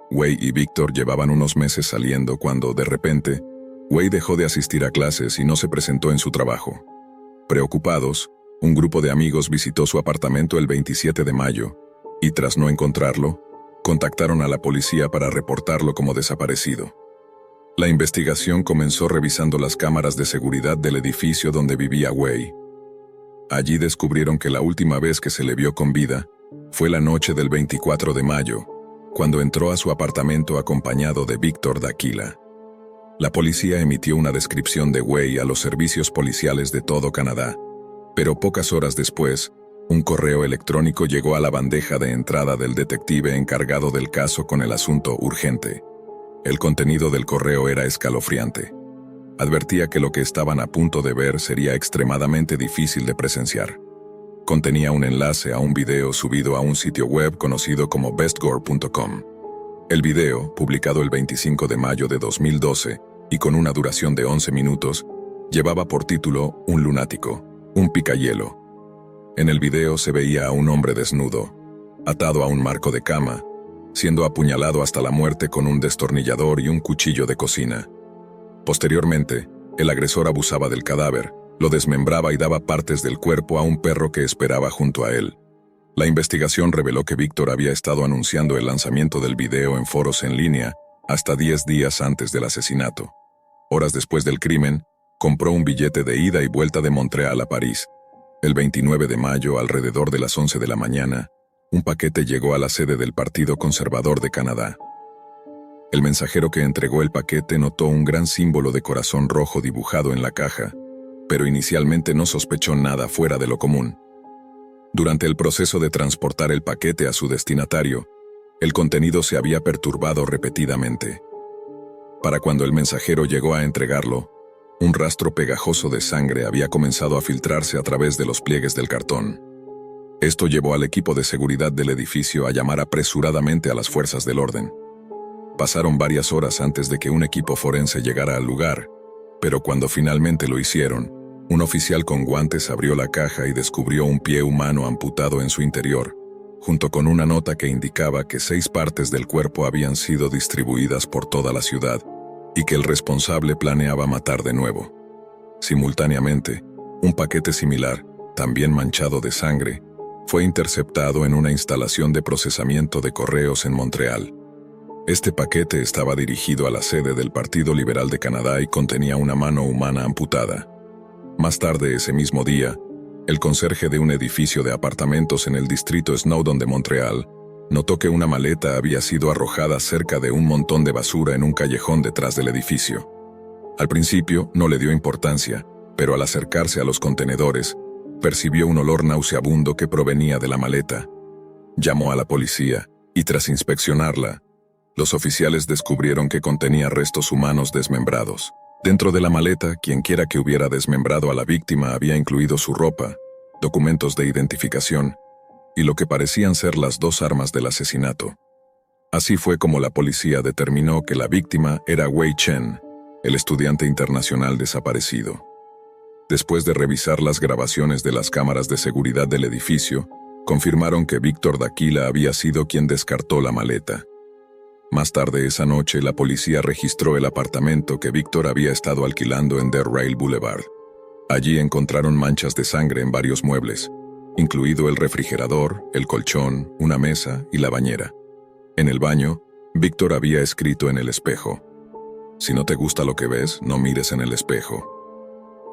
Wei y Víctor llevaban unos meses saliendo cuando, de repente, Wei dejó de asistir a clases y no se presentó en su trabajo. Preocupados, un grupo de amigos visitó su apartamento el 27 de mayo y, tras no encontrarlo, contactaron a la policía para reportarlo como desaparecido. La investigación comenzó revisando las cámaras de seguridad del edificio donde vivía Wei. Allí descubrieron que la última vez que se le vio con vida fue la noche del 24 de mayo, cuando entró a su apartamento acompañado de Víctor Daquila. La policía emitió una descripción de Wei a los servicios policiales de todo Canadá, pero pocas horas después, un correo electrónico llegó a la bandeja de entrada del detective encargado del caso con el asunto urgente. El contenido del correo era escalofriante. Advertía que lo que estaban a punto de ver sería extremadamente difícil de presenciar. Contenía un enlace a un video subido a un sitio web conocido como bestgore.com. El video, publicado el 25 de mayo de 2012 y con una duración de 11 minutos, llevaba por título Un lunático, un picahielo. En el video se veía a un hombre desnudo, atado a un marco de cama, siendo apuñalado hasta la muerte con un destornillador y un cuchillo de cocina. Posteriormente, el agresor abusaba del cadáver, lo desmembraba y daba partes del cuerpo a un perro que esperaba junto a él. La investigación reveló que Víctor había estado anunciando el lanzamiento del video en foros en línea hasta 10 días antes del asesinato. Horas después del crimen, compró un billete de ida y vuelta de Montreal a París. El 29 de mayo, alrededor de las 11 de la mañana, un paquete llegó a la sede del Partido Conservador de Canadá. El mensajero que entregó el paquete notó un gran símbolo de corazón rojo dibujado en la caja, pero inicialmente no sospechó nada fuera de lo común. Durante el proceso de transportar el paquete a su destinatario, el contenido se había perturbado repetidamente. Para cuando el mensajero llegó a entregarlo, un rastro pegajoso de sangre había comenzado a filtrarse a través de los pliegues del cartón. Esto llevó al equipo de seguridad del edificio a llamar apresuradamente a las fuerzas del orden. Pasaron varias horas antes de que un equipo forense llegara al lugar, pero cuando finalmente lo hicieron, un oficial con guantes abrió la caja y descubrió un pie humano amputado en su interior, junto con una nota que indicaba que 6 partes del cuerpo habían sido distribuidas por toda la ciudad y que el responsable planeaba matar de nuevo. Simultáneamente, un paquete similar, también manchado de sangre, fue interceptado en una instalación de procesamiento de correos en Montreal. Este paquete estaba dirigido a la sede del Partido Liberal de Canadá y contenía una mano humana amputada. Más tarde ese mismo día, el conserje de un edificio de apartamentos en el distrito Snowdon de Montreal notó que una maleta había sido arrojada cerca de un montón de basura en un callejón detrás del edificio. Al principio no le dio importancia, pero al acercarse a los contenedores, percibió un olor nauseabundo que provenía de la maleta. Llamó a la policía, y tras inspeccionarla, los oficiales descubrieron que contenía restos humanos desmembrados. Dentro de la maleta, quienquiera que hubiera desmembrado a la víctima había incluido su ropa, documentos de identificación y lo que parecían ser las 2 armas del asesinato. Así fue como la policía determinó que la víctima era Wei Chen, el estudiante internacional desaparecido. Después de revisar las grabaciones de las cámaras de seguridad del edificio, confirmaron que Víctor Daquila había sido quien descartó la maleta. Más tarde esa noche, la policía registró el apartamento que Víctor había estado alquilando en Der Rail Boulevard. Allí encontraron manchas de sangre en varios muebles, incluido el refrigerador, el colchón, una mesa y la bañera. En el baño, Víctor había escrito en el espejo: "Si no te gusta lo que ves, no mires en el espejo".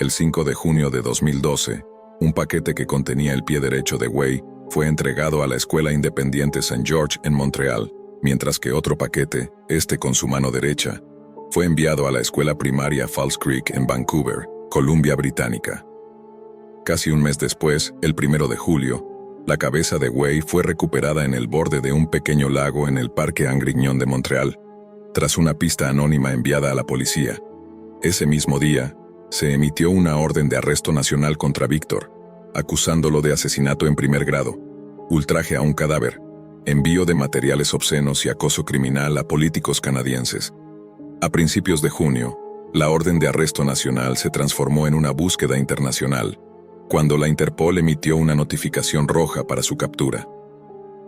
El 5 de junio de 2012, un paquete que contenía el pie derecho de Wei fue entregado a la Escuela Independiente St. George en Montreal, mientras que otro paquete, con su mano derecha, fue enviado a la escuela primaria Falls Creek en Vancouver, Columbia Británica. Casi un mes después, el 1 de julio, la cabeza de Wei fue recuperada en el borde de un pequeño lago en el Parque Angrignon de Montreal, tras una pista anónima enviada a la policía. Ese mismo día, se emitió una orden de arresto nacional contra Víctor, acusándolo de asesinato en primer grado, ultraje a un cadáver, envío de materiales obscenos y acoso criminal a políticos canadienses. A principios de junio, la orden de arresto nacional se transformó en una búsqueda internacional, cuando la Interpol emitió una notificación roja para su captura.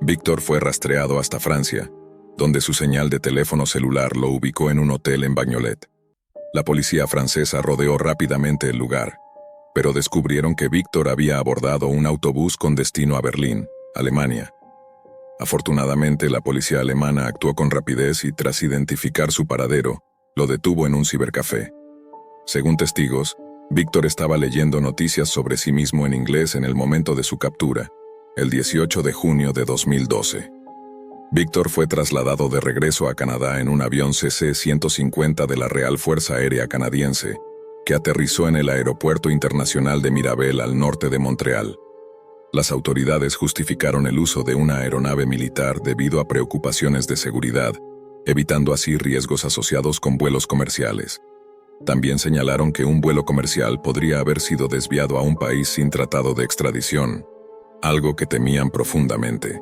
Víctor fue rastreado hasta Francia, donde su señal de teléfono celular lo ubicó en un hotel en Bagnolet. La policía francesa rodeó rápidamente el lugar, pero descubrieron que Víctor había abordado un autobús con destino a Berlín, Alemania. Afortunadamente, la policía alemana actuó con rapidez y, tras identificar su paradero, lo detuvo en un cibercafé. Según testigos, Víctor estaba leyendo noticias sobre sí mismo en inglés en el momento de su captura, el 18 de junio de 2012. Víctor fue trasladado de regreso a Canadá en un avión CC-150 de la Real Fuerza Aérea Canadiense, que aterrizó en el Aeropuerto Internacional de Mirabel al norte de Montreal. Las autoridades justificaron el uso de una aeronave militar debido a preocupaciones de seguridad, evitando así riesgos asociados con vuelos comerciales. También señalaron que un vuelo comercial podría haber sido desviado a un país sin tratado de extradición, algo que temían profundamente.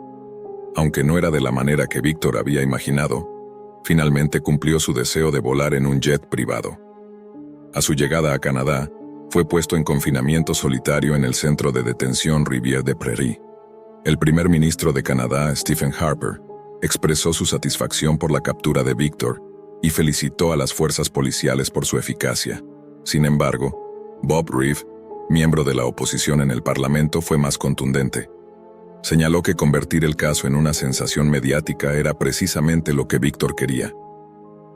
Aunque no era de la manera que Víctor había imaginado, finalmente cumplió su deseo de volar en un jet privado. A su llegada a Canadá, fue puesto en confinamiento solitario en el centro de detención Rivière-des-Prairies. El primer ministro de Canadá, Stephen Harper, expresó su satisfacción por la captura de Víctor y felicitó a las fuerzas policiales por su eficacia. Sin embargo, Bob Reeve, miembro de la oposición en el Parlamento, fue más contundente. Señaló que convertir el caso en una sensación mediática era precisamente lo que Víctor quería.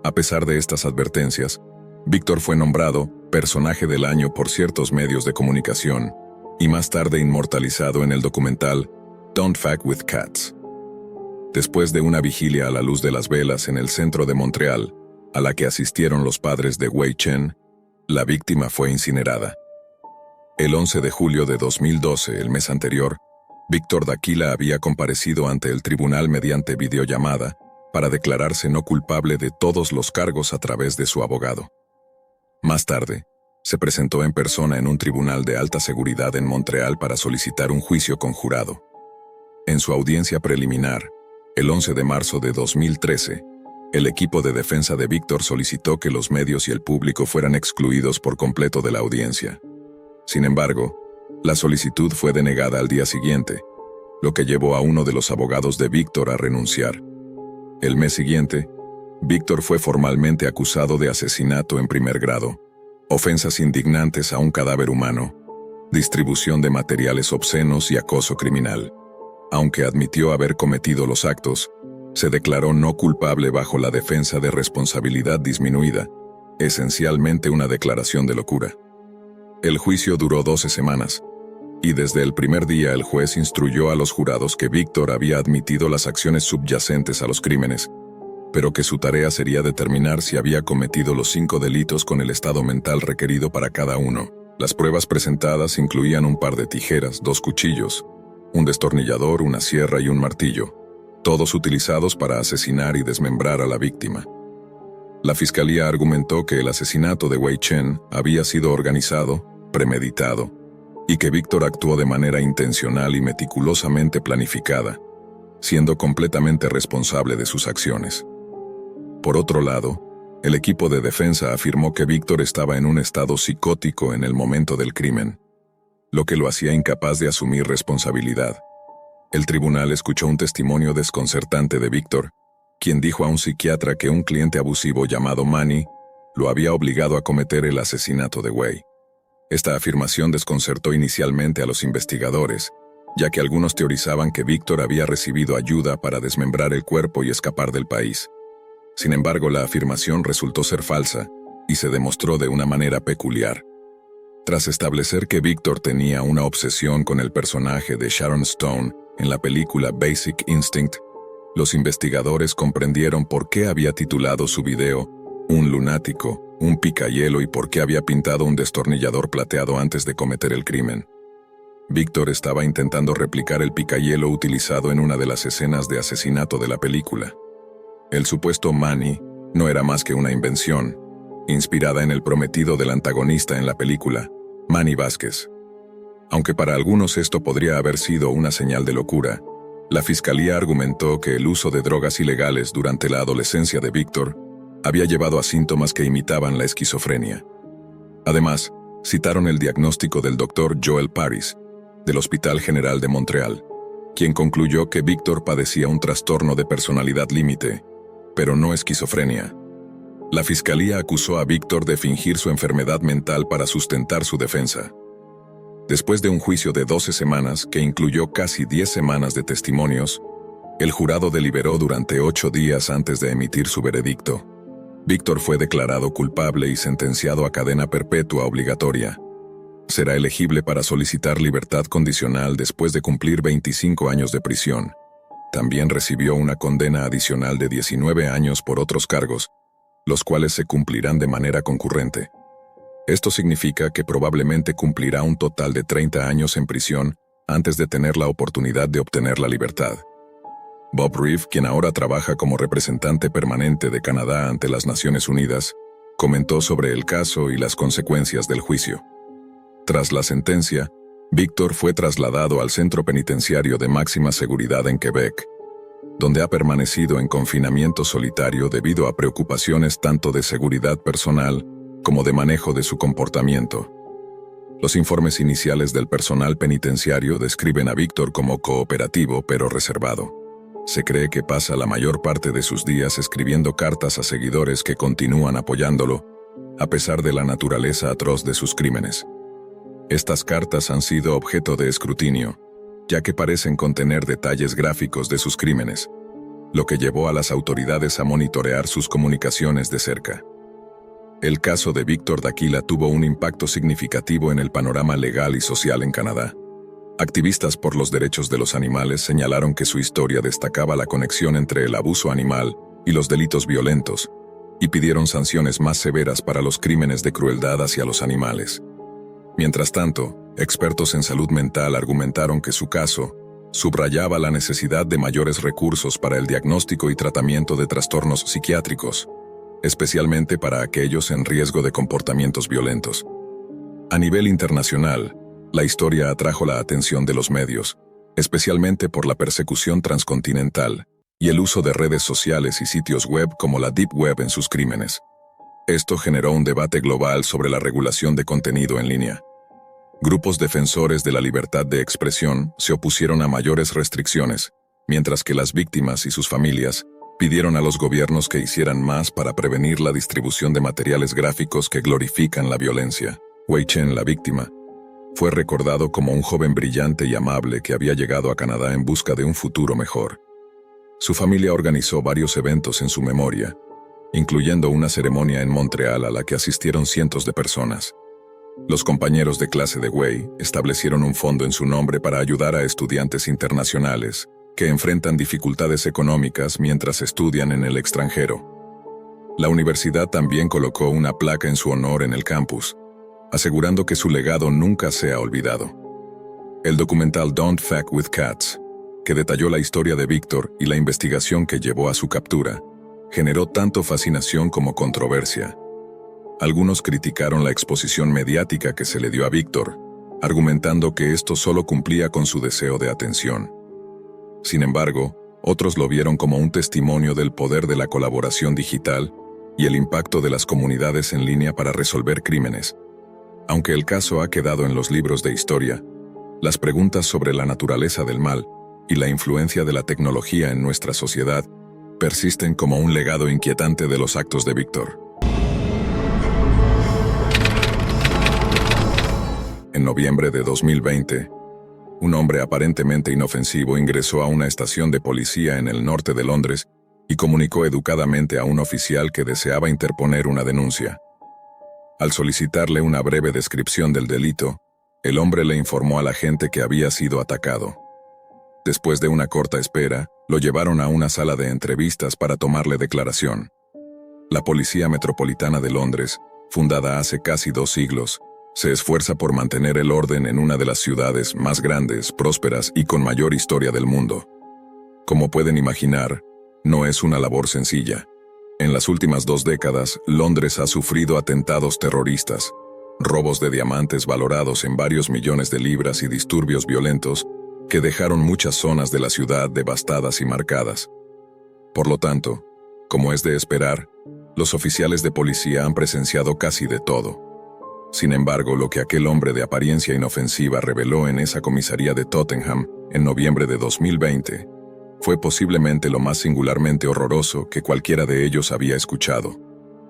A pesar de estas advertencias, Víctor fue nombrado Personaje del Año por ciertos medios de comunicación y más tarde inmortalizado en el documental Don't Fuck with Cats. Después de una vigilia a la luz de las velas en el centro de Montreal, a la que asistieron los padres de Wei Chen, la víctima fue incinerada. El 11 de julio de 2012, el mes anterior, Víctor Daquila había comparecido ante el tribunal mediante videollamada para declararse no culpable de todos los cargos a través de su abogado. Más tarde, se presentó en persona en un tribunal de alta seguridad en Montreal para solicitar un juicio conjurado. En su audiencia preliminar, el 11 de marzo de 2013, el equipo de defensa de Víctor solicitó que los medios y el público fueran excluidos por completo de la audiencia. Sin embargo, la solicitud fue denegada al día siguiente, lo que llevó a uno de los abogados de Víctor a renunciar. El mes siguiente, Víctor fue formalmente acusado de asesinato en primer grado, ofensas indignantes a un cadáver humano, distribución de materiales obscenos y acoso criminal. Aunque admitió haber cometido los actos, se declaró no culpable bajo la defensa de responsabilidad disminuida, esencialmente una declaración de locura. El juicio duró 12 semanas, y desde el primer día el juez instruyó a los jurados que Víctor había admitido las acciones subyacentes a los crímenes, pero que su tarea sería determinar si había cometido los 5 delitos con el estado mental requerido para cada uno. Las pruebas presentadas incluían un par de tijeras, 2 cuchillos, un destornillador, una sierra y un martillo, todos utilizados para asesinar y desmembrar a la víctima. La fiscalía argumentó que el asesinato de Wei Chen había sido organizado, premeditado, y que Víctor actuó de manera intencional y meticulosamente planificada, siendo completamente responsable de sus acciones. Por otro lado, el equipo de defensa afirmó que Víctor estaba en un estado psicótico en el momento del crimen, lo que lo hacía incapaz de asumir responsabilidad. El tribunal escuchó un testimonio desconcertante de Víctor, quien dijo a un psiquiatra que un cliente abusivo llamado Manny lo había obligado a cometer el asesinato de Wei. Esta afirmación desconcertó inicialmente a los investigadores, ya que algunos teorizaban que Víctor había recibido ayuda para desmembrar el cuerpo y escapar del país. Sin embargo, la afirmación resultó ser falsa y se demostró de una manera peculiar. Tras establecer que Víctor tenía una obsesión con el personaje de Sharon Stone en la película Basic Instinct, los investigadores comprendieron por qué había titulado su video Un lunático, un picahielo y por qué había pintado un destornillador plateado antes de cometer el crimen. Víctor estaba intentando replicar el picahielo utilizado en una de las escenas de asesinato de la película. El supuesto Manny no era más que una invención, inspirada en el prometido del antagonista en la película, Manny Vázquez. Aunque para algunos esto podría haber sido una señal de locura, la fiscalía argumentó que el uso de drogas ilegales durante la adolescencia de Víctor había llevado a síntomas que imitaban la esquizofrenia. Además, citaron el diagnóstico del Dr. Joel Paris, del Hospital General de Montreal, quien concluyó que Víctor padecía un trastorno de personalidad límite, pero no esquizofrenia. La fiscalía acusó a Víctor de fingir su enfermedad mental para sustentar su defensa. Después de un juicio de 12 semanas que incluyó casi 10 semanas de testimonios, el jurado deliberó durante 8 días antes de emitir su veredicto. Víctor fue declarado culpable y sentenciado a cadena perpetua obligatoria. Será elegible para solicitar libertad condicional después de cumplir 25 años de prisión. También recibió una condena adicional de 19 años por otros cargos, los cuales se cumplirán de manera concurrente. Esto significa que probablemente cumplirá un total de 30 años en prisión antes de tener la oportunidad de obtener la libertad. Bob Reeve, quien ahora trabaja como representante permanente de Canadá ante las Naciones Unidas, comentó sobre el caso y las consecuencias del juicio. Tras la sentencia, Víctor fue trasladado al centro penitenciario de máxima seguridad en Quebec, donde ha permanecido en confinamiento solitario debido a preocupaciones tanto de seguridad personal como de manejo de su comportamiento. Los informes iniciales del personal penitenciario describen a Víctor como cooperativo pero reservado. Se cree que pasa la mayor parte de sus días escribiendo cartas a seguidores que continúan apoyándolo, a pesar de la naturaleza atroz de sus crímenes. Estas cartas han sido objeto de escrutinio, ya que parecen contener detalles gráficos de sus crímenes, lo que llevó a las autoridades a monitorear sus comunicaciones de cerca. El caso de Víctor Daquila tuvo un impacto significativo en el panorama legal y social en Canadá. Activistas por los derechos de los animales señalaron que su historia destacaba la conexión entre el abuso animal y los delitos violentos, y pidieron sanciones más severas para los crímenes de crueldad hacia los animales. Mientras tanto, expertos en salud mental argumentaron que su caso subrayaba la necesidad de mayores recursos para el diagnóstico y tratamiento de trastornos psiquiátricos, especialmente para aquellos en riesgo de comportamientos violentos. A nivel internacional, la historia atrajo la atención de los medios, especialmente por la persecución transcontinental y el uso de redes sociales y sitios web como la Deep Web en sus crímenes. Esto generó un debate global sobre la regulación de contenido en línea. Grupos defensores de la libertad de expresión se opusieron a mayores restricciones, mientras que las víctimas y sus familias pidieron a los gobiernos que hicieran más para prevenir la distribución de materiales gráficos que glorifican la violencia. Wei Chen, la víctima, fue recordado como un joven brillante y amable que había llegado a Canadá en busca de un futuro mejor. Su familia organizó varios eventos en su memoria, incluyendo una ceremonia en Montreal a la que asistieron cientos de personas. Los compañeros de clase de Wei establecieron un fondo en su nombre para ayudar a estudiantes internacionales que enfrentan dificultades económicas mientras estudian en el extranjero. La universidad también colocó una placa en su honor en el campus, asegurando que su legado nunca sea olvidado. El documental Don't Fuck with Cats, que detalló la historia de Víctor y la investigación que llevó a su captura, generó tanto fascinación como controversia. Algunos criticaron la exposición mediática que se le dio a Víctor, argumentando que esto solo cumplía con su deseo de atención. Sin embargo, otros lo vieron como un testimonio del poder de la colaboración digital y el impacto de las comunidades en línea para resolver crímenes. Aunque el caso ha quedado en los libros de historia, las preguntas sobre la naturaleza del mal y la influencia de la tecnología en nuestra sociedad persisten como un legado inquietante de los actos de Víctor. En noviembre de 2020, un hombre aparentemente inofensivo ingresó a una estación de policía en el norte de Londres y comunicó educadamente a un oficial que deseaba interponer una denuncia. Al solicitarle una breve descripción del delito, el hombre le informó al agente que había sido atacado. Después de una corta espera, lo llevaron a una sala de entrevistas para tomarle declaración. La Policía Metropolitana de Londres, fundada hace casi 2 siglos, se esfuerza por mantener el orden en una de las ciudades más grandes, prósperas y con mayor historia del mundo. Como pueden imaginar, no es una labor sencilla. En las últimas 2 décadas, Londres ha sufrido atentados terroristas, robos de diamantes valorados en varios millones de libras y disturbios violentos que dejaron muchas zonas de la ciudad devastadas y marcadas. Por lo tanto, como es de esperar, los oficiales de policía han presenciado casi de todo. Sin embargo, lo que aquel hombre de apariencia inofensiva reveló en esa comisaría de Tottenham en noviembre de 2020 fue posiblemente lo más singularmente horroroso que cualquiera de ellos había escuchado.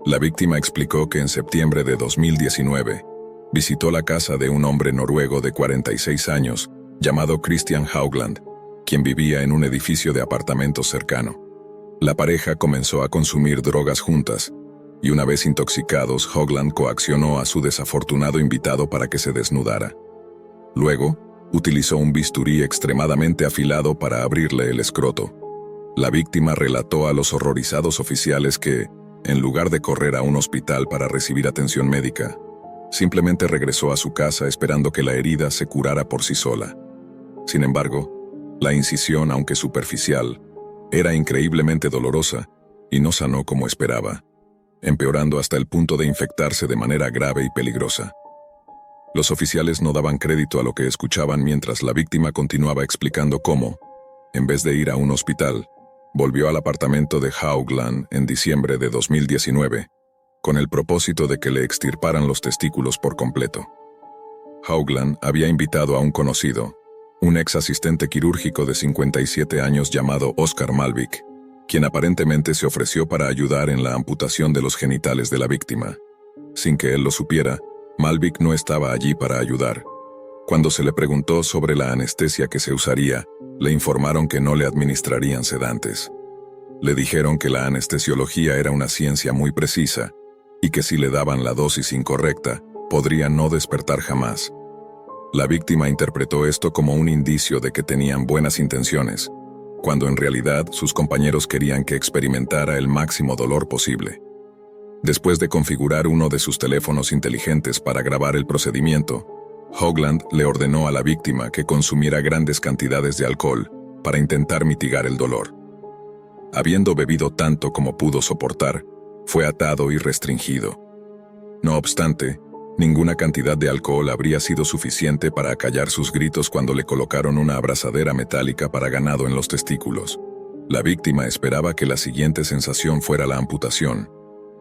La víctima explicó que en septiembre de 2019 visitó la casa de un hombre noruego de 46 años llamado Christian Haugland, quien vivía en un edificio de apartamentos cercano. La pareja comenzó a consumir drogas juntas, y una vez intoxicados, Haugland coaccionó a su desafortunado invitado para que se desnudara. Luego, Utilizó un bisturí extremadamente afilado para abrirle el escroto. La víctima relató a los horrorizados oficiales que, en lugar de correr a un hospital para recibir atención médica, simplemente regresó a su casa esperando que la herida se curara por sí sola. Sin embargo, la incisión, aunque superficial, era increíblemente dolorosa y no sanó como esperaba, empeorando hasta el punto de infectarse de manera grave y peligrosa. Los oficiales no daban crédito a lo que escuchaban mientras la víctima continuaba explicando cómo, en vez de ir a un hospital, volvió al apartamento de Haugland en diciembre de 2019, con el propósito de que le extirparan los testículos por completo. Haugland había invitado a un conocido, un ex asistente quirúrgico de 57 años llamado Oscar Malvik, quien aparentemente se ofreció para ayudar en la amputación de los genitales de la víctima. Sin que él lo supiera, Malvik no estaba allí para ayudar. Cuando se le preguntó sobre la anestesia que se usaría, le informaron que no le administrarían sedantes. Le dijeron que la anestesiología era una ciencia muy precisa y que si le daban la dosis incorrecta, podría no despertar jamás. La víctima interpretó esto como un indicio de que tenían buenas intenciones, cuando en realidad sus compañeros querían que experimentara el máximo dolor posible. Después de configurar uno de sus teléfonos inteligentes para grabar el procedimiento, Haugland le ordenó a la víctima que consumiera grandes cantidades de alcohol para intentar mitigar el dolor. Habiendo bebido tanto como pudo soportar, fue atado y restringido. No obstante, ninguna cantidad de alcohol habría sido suficiente para acallar sus gritos cuando le colocaron una abrazadera metálica para ganado en los testículos. La víctima esperaba que la siguiente sensación fuera la amputación,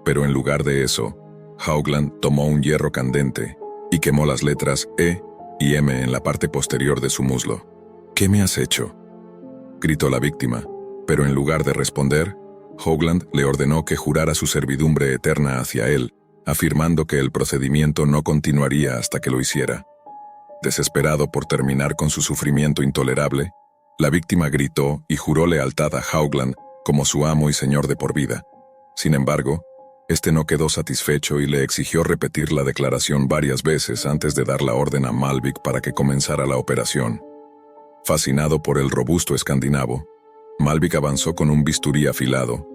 pero en lugar de eso, Haugland tomó un hierro candente y quemó las letras E y M en la parte posterior de su muslo. «¿Qué me has hecho?», gritó la víctima, pero en lugar de responder, Haugland le ordenó que jurara su servidumbre eterna hacia él, afirmando que el procedimiento no continuaría hasta que lo hiciera. Desesperado por terminar con su sufrimiento intolerable, la víctima gritó y juró lealtad a Haugland como su amo y señor de por vida. Sin embargo, este no quedó satisfecho y le exigió repetir la declaración varias veces antes de dar la orden a Malvik para que comenzara la operación. Fascinado por el robusto escandinavo, Malvik avanzó con un bisturí afilado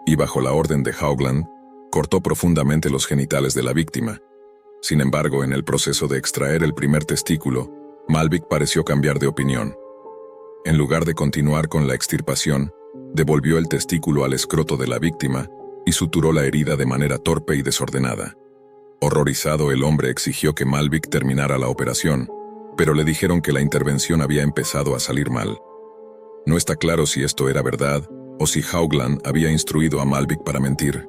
y, bajo la orden de Haugland, cortó profundamente los genitales de la víctima. Sin embargo, en el proceso de extraer el primer testículo, Malvik pareció cambiar de opinión. En lugar de continuar con la extirpación, devolvió el testículo al escroto de la víctima y suturó la herida de manera torpe y desordenada. Horrorizado, el hombre exigió que Malvik terminara la operación, pero le dijeron que la intervención había empezado a salir mal. No está claro si esto era verdad o si Haugland había instruido a Malvik para mentir,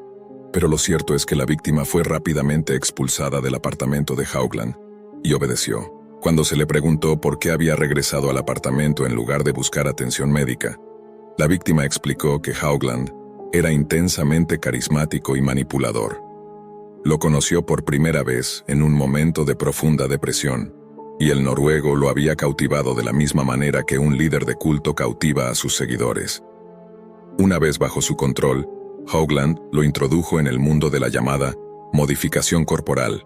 pero lo cierto es que la víctima fue rápidamente expulsada del apartamento de Haugland y obedeció. Cuando se le preguntó por qué había regresado al apartamento en lugar de buscar atención médica, la víctima explicó que Haugland era intensamente carismático y manipulador. Lo conoció por primera vez en un momento de profunda depresión, y el noruego lo había cautivado de la misma manera que un líder de culto cautiva a sus seguidores. Una vez bajo su control, Haugland lo introdujo en el mundo de la llamada modificación corporal.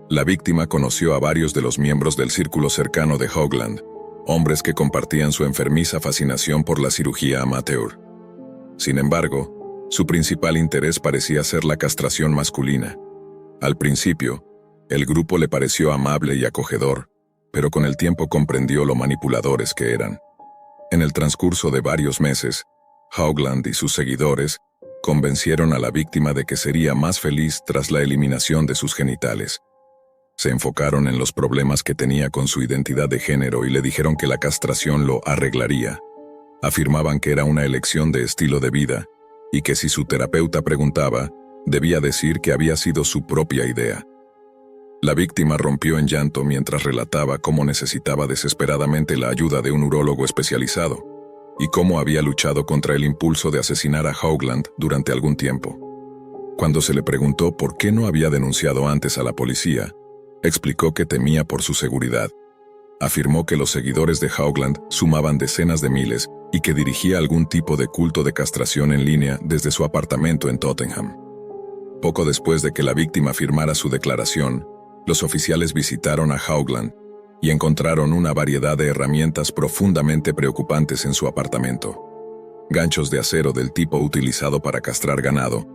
La víctima conoció a varios de los miembros del círculo cercano de Haugland, hombres que compartían su enfermiza fascinación por la cirugía amateur. Sin embargo, su principal interés parecía ser la castración masculina. Al principio, el grupo le pareció amable y acogedor, pero con el tiempo comprendió lo manipuladores que eran. En el transcurso de varios meses, Haugland y sus seguidores convencieron a la víctima de que sería más feliz tras la eliminación de sus genitales. Se enfocaron en los problemas que tenía con su identidad de género y le dijeron que la castración lo arreglaría. Afirmaban que era una elección de estilo de vida y que si su terapeuta preguntaba, debía decir que había sido su propia idea. La víctima rompió en llanto mientras relataba cómo necesitaba desesperadamente la ayuda de un urólogo especializado y cómo había luchado contra el impulso de asesinar a Haugland durante algún tiempo. Cuando se le preguntó por qué no había denunciado antes a la policía, explicó que temía por su seguridad. Afirmó que los seguidores de Haugland sumaban decenas de miles y que dirigía algún tipo de culto de castración en línea desde su apartamento en Tottenham. Poco después de que la víctima firmara su declaración, los oficiales visitaron a Haugland y encontraron una variedad de herramientas profundamente preocupantes en su apartamento. Ganchos de acero del tipo utilizado para castrar ganado,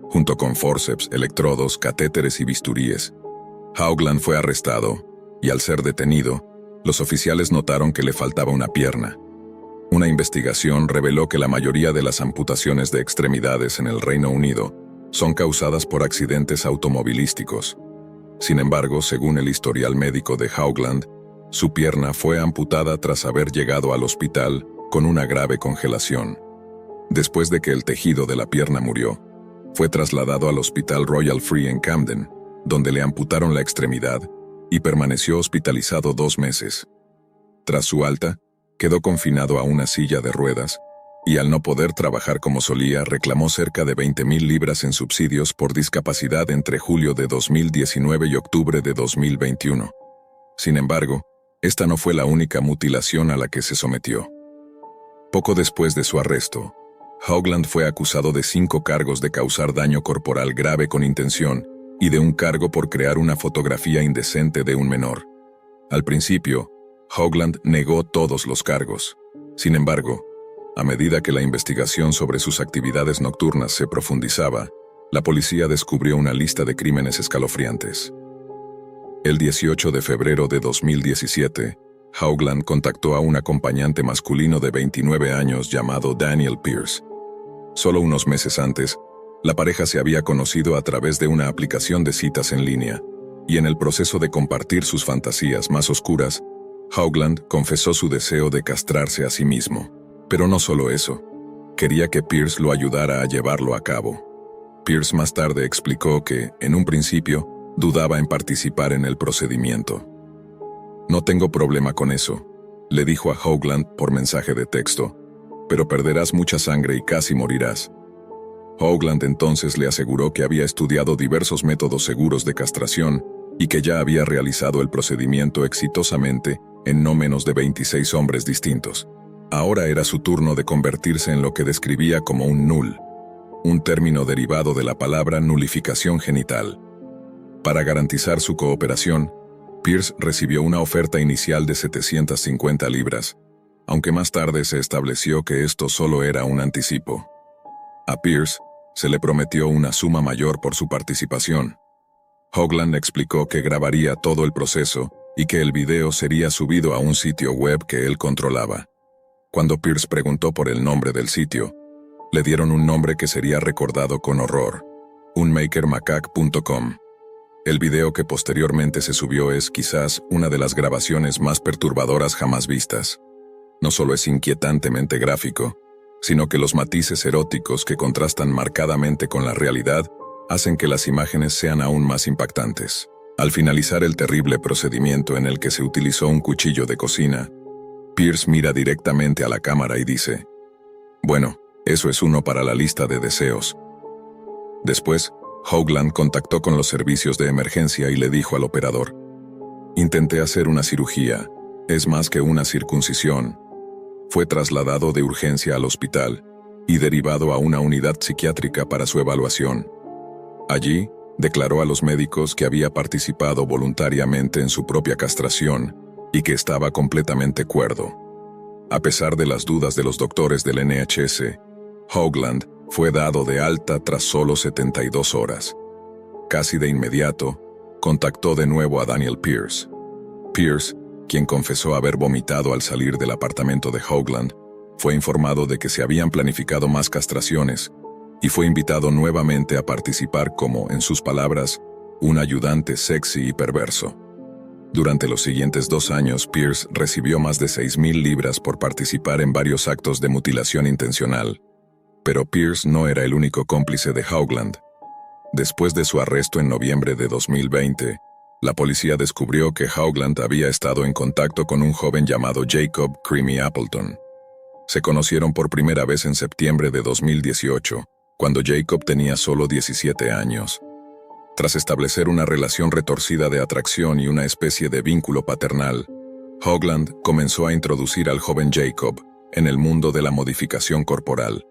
junto con forceps, electrodos, catéteres y bisturíes. Haugland fue arrestado, y al ser detenido, los oficiales notaron que le faltaba una pierna. Una investigación reveló que la mayoría de las amputaciones de extremidades en el Reino Unido son causadas por accidentes automovilísticos. Sin embargo, según el historial médico de Haugland, su pierna fue amputada tras haber llegado al hospital con una grave congelación. Después de que el tejido de la pierna murió, fue trasladado al Hospital Royal Free en Camden, donde le amputaron la extremidad y permaneció hospitalizado 2 meses. Tras su alta, quedó confinado a una silla de ruedas y al no poder trabajar como solía, reclamó cerca de 20.000 libras en subsidios por discapacidad entre julio de 2019 y octubre de 2021. Sin embargo, esta no fue la única mutilación a la que se sometió. Poco después de su arresto, Haugland fue acusado de 5 cargos de causar daño corporal grave con intención y de un cargo por crear una fotografía indecente de un menor. Al principio, Haugland negó todos los cargos. Sin embargo, a medida que la investigación sobre sus actividades nocturnas se profundizaba, la policía descubrió una lista de crímenes escalofriantes. El 18 de febrero de 2017, Haugland contactó a un acompañante masculino de 29 años llamado Daniel Pierce. Solo unos meses antes, la pareja se había conocido a través de una aplicación de citas en línea, y en el proceso de compartir sus fantasías más oscuras, Haugland confesó su deseo de castrarse a sí mismo. Pero no solo eso, quería que Pierce lo ayudara a llevarlo a cabo. Pierce más tarde explicó que, en un principio, dudaba en participar en el procedimiento. «No tengo problema con eso», le dijo a Haugland por mensaje de texto, «pero perderás mucha sangre y casi morirás». Haugland entonces le aseguró que había estudiado diversos métodos seguros de castración y que ya había realizado el procedimiento exitosamente en no menos de 26 hombres distintos. Ahora era su turno de convertirse en lo que describía como un null, un término derivado de la palabra nulificación genital. Para garantizar su cooperación, Pierce recibió una oferta inicial de 750 libras, aunque más tarde se estableció que esto solo era un anticipo. A Pierce se le prometió una suma mayor por su participación. Haugland explicó que grabaría todo el proceso y que el video sería subido a un sitio web que él controlaba. Cuando Pierce preguntó por el nombre del sitio, le dieron un nombre que sería recordado con horror: unmakermacaque.com. El video que posteriormente se subió es quizás una de las grabaciones más perturbadoras jamás vistas. No solo es inquietantemente gráfico, sino que los matices eróticos que contrastan marcadamente con la realidad hacen que las imágenes sean aún más impactantes. Al finalizar el terrible procedimiento en el que se utilizó un cuchillo de cocina, Pierce mira directamente a la cámara y dice: «Bueno, eso es uno para la lista de deseos». Después, Haugland contactó con los servicios de emergencia y le dijo al operador: «Intenté hacer una cirugía, es más que una circuncisión». Fue trasladado de urgencia al hospital y derivado a una unidad psiquiátrica para su evaluación. Allí, declaró a los médicos que había participado voluntariamente en su propia castración y que estaba completamente cuerdo. A pesar de las dudas de los doctores del NHS, Haugland fue dado de alta tras solo 72 horas. Casi de inmediato, contactó de nuevo a Daniel Pierce. Pierce, quien confesó haber vomitado al salir del apartamento de Haugland, fue informado de que se habían planificado más castraciones y fue invitado nuevamente a participar como, en sus palabras, un ayudante sexy y perverso. Durante los siguientes 2 años, Pierce recibió más de 6.000 libras por participar en varios actos de mutilación intencional. Pero Pierce no era el único cómplice de Haugland. Después de su arresto en noviembre de 2020, la policía descubrió que Haugland había estado en contacto con un joven llamado Jacob Creamy Appleton. Se conocieron por primera vez en septiembre de 2018, cuando Jacob tenía solo 17 años. Tras establecer una relación retorcida de atracción y una especie de vínculo paternal, Haugland comenzó a introducir al joven Jacob en el mundo de la modificación corporal.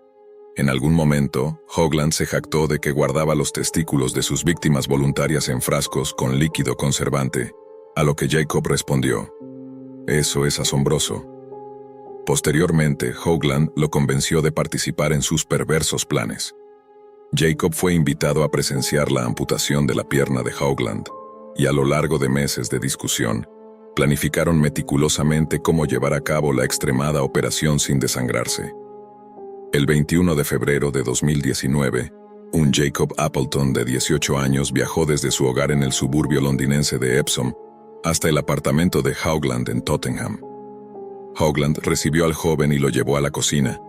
En algún momento, Haugland se jactó de que guardaba los testículos de sus víctimas voluntarias en frascos con líquido conservante, a lo que Jacob respondió: Eso es asombroso. Posteriormente, Hoagland lo convenció de participar en sus perversos planes. Jacob fue invitado a presenciar la amputación de la pierna de Hoagland, y a lo largo de meses de discusión, planificaron meticulosamente cómo llevar a cabo la extremada operación sin desangrarse. El 21 de febrero de 2019, un Jacob Appleton de 18 años viajó desde su hogar en el suburbio londinense de Epsom hasta el apartamento de Hoagland en Tottenham. Hoagland recibió al joven y lo llevó a la cocina,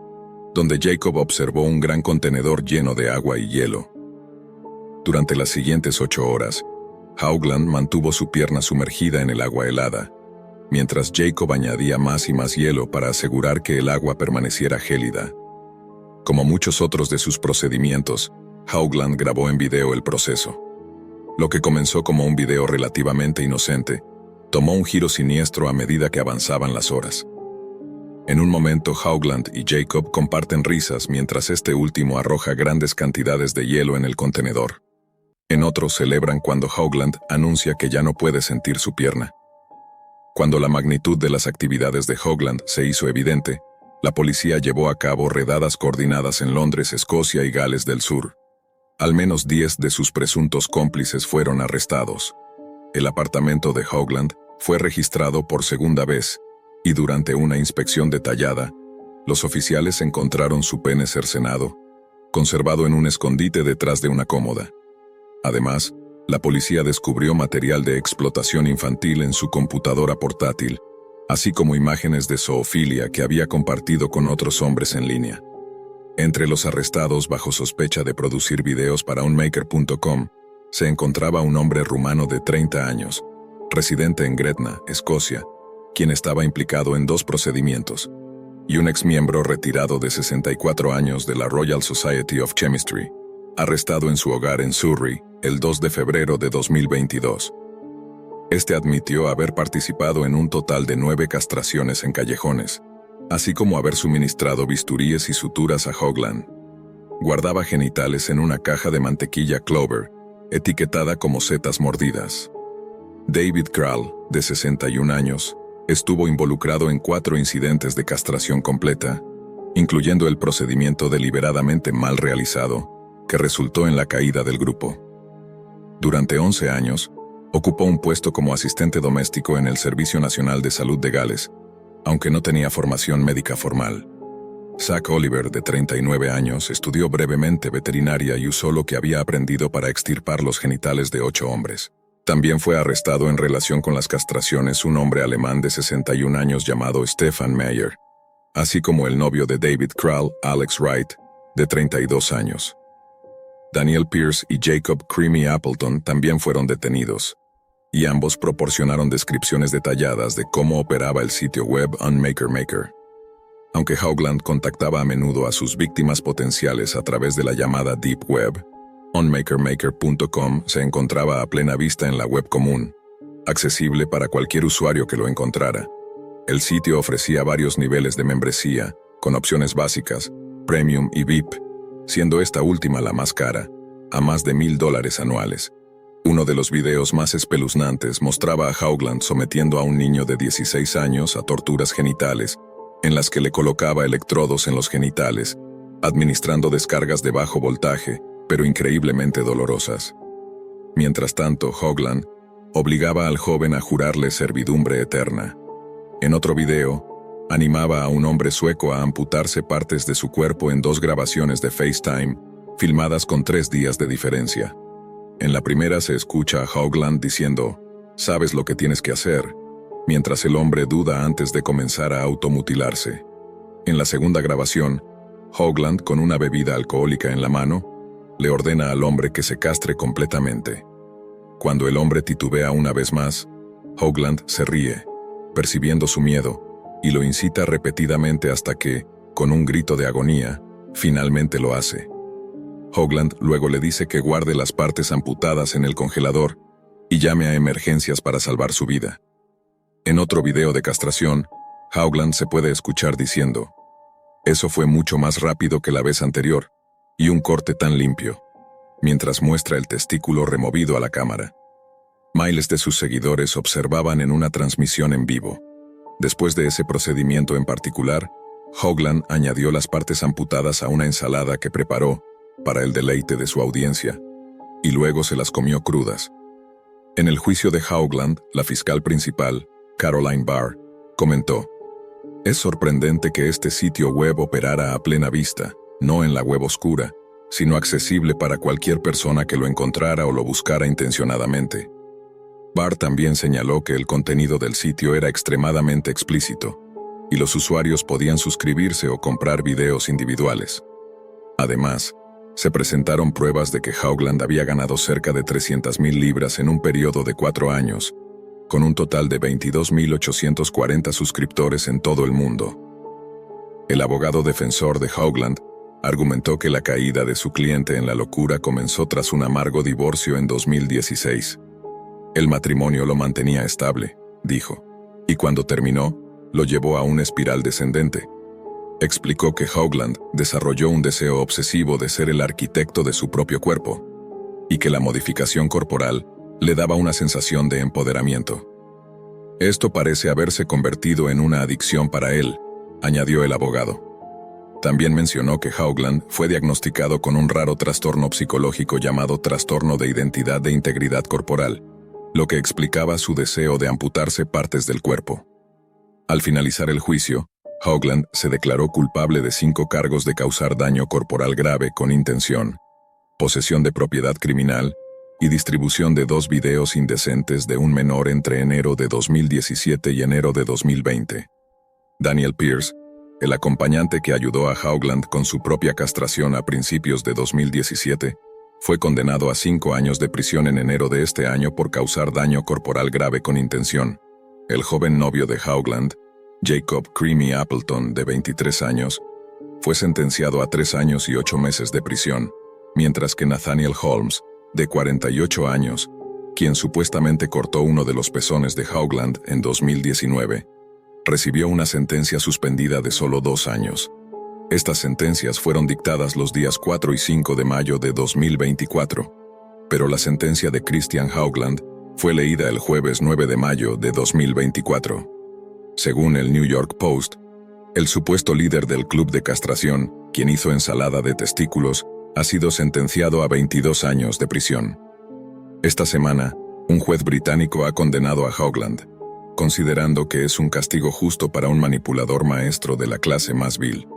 donde Jacob observó un gran contenedor lleno de agua y hielo. Durante las siguientes 8 horas, Hoagland mantuvo su pierna sumergida en el agua helada, mientras Jacob añadía más y más hielo para asegurar que el agua permaneciera gélida. Como muchos otros de sus procedimientos, Hoagland grabó en video el proceso. Lo que comenzó como un video relativamente inocente, tomó un giro siniestro a medida que avanzaban las horas. En un momento, Hoagland y Jacob comparten risas mientras este último arroja grandes cantidades de hielo en el contenedor. En otro, celebran cuando Hoagland anuncia que ya no puede sentir su pierna. Cuando la magnitud de las actividades de Hoagland se hizo evidente, la policía llevó a cabo redadas coordinadas en Londres, Escocia y Gales del Sur. Al menos 10 de sus presuntos cómplices fueron arrestados. El apartamento de Hoagland fue registrado por segunda vez, y durante una inspección detallada, los oficiales encontraron su pene cercenado, conservado en un escondite detrás de una cómoda. Además, la policía descubrió material de explotación infantil en su computadora portátil, así como imágenes de zoofilia que había compartido con otros hombres en línea. Entre los arrestados bajo sospecha de producir videos para Unmaker.com, se encontraba un hombre rumano de 30 años, residente en Gretna, Escocia, quien estaba implicado en 2 procedimientos, y un exmiembro retirado de 64 años de la Royal Society of Chemistry, arrestado en su hogar en Surrey el 2 de febrero de 2022. Este admitió haber participado en un total de 9 castraciones en callejones, así como haber suministrado bisturíes y suturas a Hoagland. Guardaba genitales en una caja de mantequilla Clover, etiquetada como setas mordidas. David Krall, de 61 años, estuvo involucrado en 4 incidentes de castración completa, incluyendo el procedimiento deliberadamente mal realizado, que resultó en la caída del grupo. Durante 11 años, ocupó un puesto como asistente doméstico en el Servicio Nacional de Salud de Gales, aunque no tenía formación médica formal. Zach Oliver, de 39 años, estudió brevemente veterinaria y usó lo que había aprendido para extirpar los genitales de 8 hombres. También fue arrestado en relación con las castraciones un hombre alemán de 61 años llamado Stefan Meyer, así como el novio de David Krall, Alex Wright, de 32 años. Daniel Pierce y Jacob Creamy Appleton también fueron detenidos, y ambos proporcionaron descripciones detalladas de cómo operaba el sitio web Unmaker. Aunque Hoagland contactaba a menudo a sus víctimas potenciales a través de la llamada Deep Web, Unmaker.com se encontraba a plena vista en la web común, accesible para cualquier usuario que lo encontrara. El sitio ofrecía varios niveles de membresía, con opciones básicas, Premium y VIP, siendo esta última la más cara, a más de $1,000 anuales. Uno de los videos más espeluznantes mostraba a Hoagland sometiendo a un niño de 16 años a torturas genitales, en las que le colocaba electrodos en los genitales, administrando descargas de bajo voltaje, pero increíblemente dolorosas. Mientras tanto, Hoagland obligaba al joven a jurarle servidumbre eterna. En otro video, animaba a un hombre sueco a amputarse partes de su cuerpo en 2 grabaciones de FaceTime, filmadas con 3 días de diferencia. En la primera se escucha a Hoagland diciendo, «Sabes lo que tienes que hacer», mientras el hombre duda antes de comenzar a automutilarse. En la segunda grabación, Hoagland, con una bebida alcohólica en la mano, le ordena al hombre que se castre completamente. Cuando el hombre titubea una vez más, Hoagland se ríe, percibiendo su miedo, y lo incita repetidamente hasta que, con un grito de agonía, finalmente lo hace. Hoagland luego le dice que guarde las partes amputadas en el congelador y llame a emergencias para salvar su vida. En otro video de castración, Hoagland se puede escuchar diciendo, «Eso fue mucho más rápido que la vez anterior, y un corte tan limpio», mientras muestra el testículo removido a la cámara. Miles de sus seguidores observaban en una transmisión en vivo. Después de ese procedimiento en particular, Hoagland añadió las partes amputadas a una ensalada que preparó para el deleite de su audiencia, y luego se las comió crudas. En el juicio de Hoagland, la fiscal principal, Caroline Barr, comentó: «Es sorprendente que este sitio web operara a plena vista, no en la web oscura, sino accesible para cualquier persona que lo encontrara o lo buscara intencionadamente». Barr también señaló que el contenido del sitio era extremadamente explícito, y los usuarios podían suscribirse o comprar videos individuales. Además, se presentaron pruebas de que Hoagland había ganado cerca de 300,000 libras en un periodo de 4 años, con un total de 22,840 suscriptores en todo el mundo. El abogado defensor de Hoagland argumentó que la caída de su cliente en la locura comenzó tras un amargo divorcio en 2016. El matrimonio lo mantenía estable, dijo, y cuando terminó, lo llevó a una espiral descendente. Explicó que Hoagland desarrolló un deseo obsesivo de ser el arquitecto de su propio cuerpo, y que la modificación corporal le daba una sensación de empoderamiento. Esto parece haberse convertido en una adicción para él, añadió el abogado. También mencionó que Hoagland fue diagnosticado con un raro trastorno psicológico llamado trastorno de identidad de integridad corporal, lo que explicaba su deseo de amputarse partes del cuerpo. Al finalizar el juicio, Hoagland se declaró culpable de 5 cargos de causar daño corporal grave con intención, posesión de propiedad criminal y distribución de 2 videos indecentes de un menor entre enero de 2017 y enero de 2020. Daniel Pierce, el acompañante que ayudó a Hoagland con su propia castración a principios de 2017, fue condenado a 5 años de prisión en enero de este año por causar daño corporal grave con intención. El joven novio de Hoagland, Jacob Creamy Appleton, de 23 años, fue sentenciado a 3 años y 8 meses de prisión, mientras que Nathaniel Holmes, de 48 años, quien supuestamente cortó uno de los pezones de Hoagland en 2019, recibió una sentencia suspendida de solo 2 años. Estas sentencias fueron dictadas los días 4 y 5 de mayo de 2024, pero la sentencia de Christian Hoagland fue leída el jueves 9 de mayo de 2024. Según el New York Post, el supuesto líder del club de castración, quien hizo ensalada de testículos, ha sido sentenciado a 22 años de prisión. Esta semana, un juez británico ha condenado a Hoagland, considerando que es un castigo justo para un manipulador maestro de la clase más vil.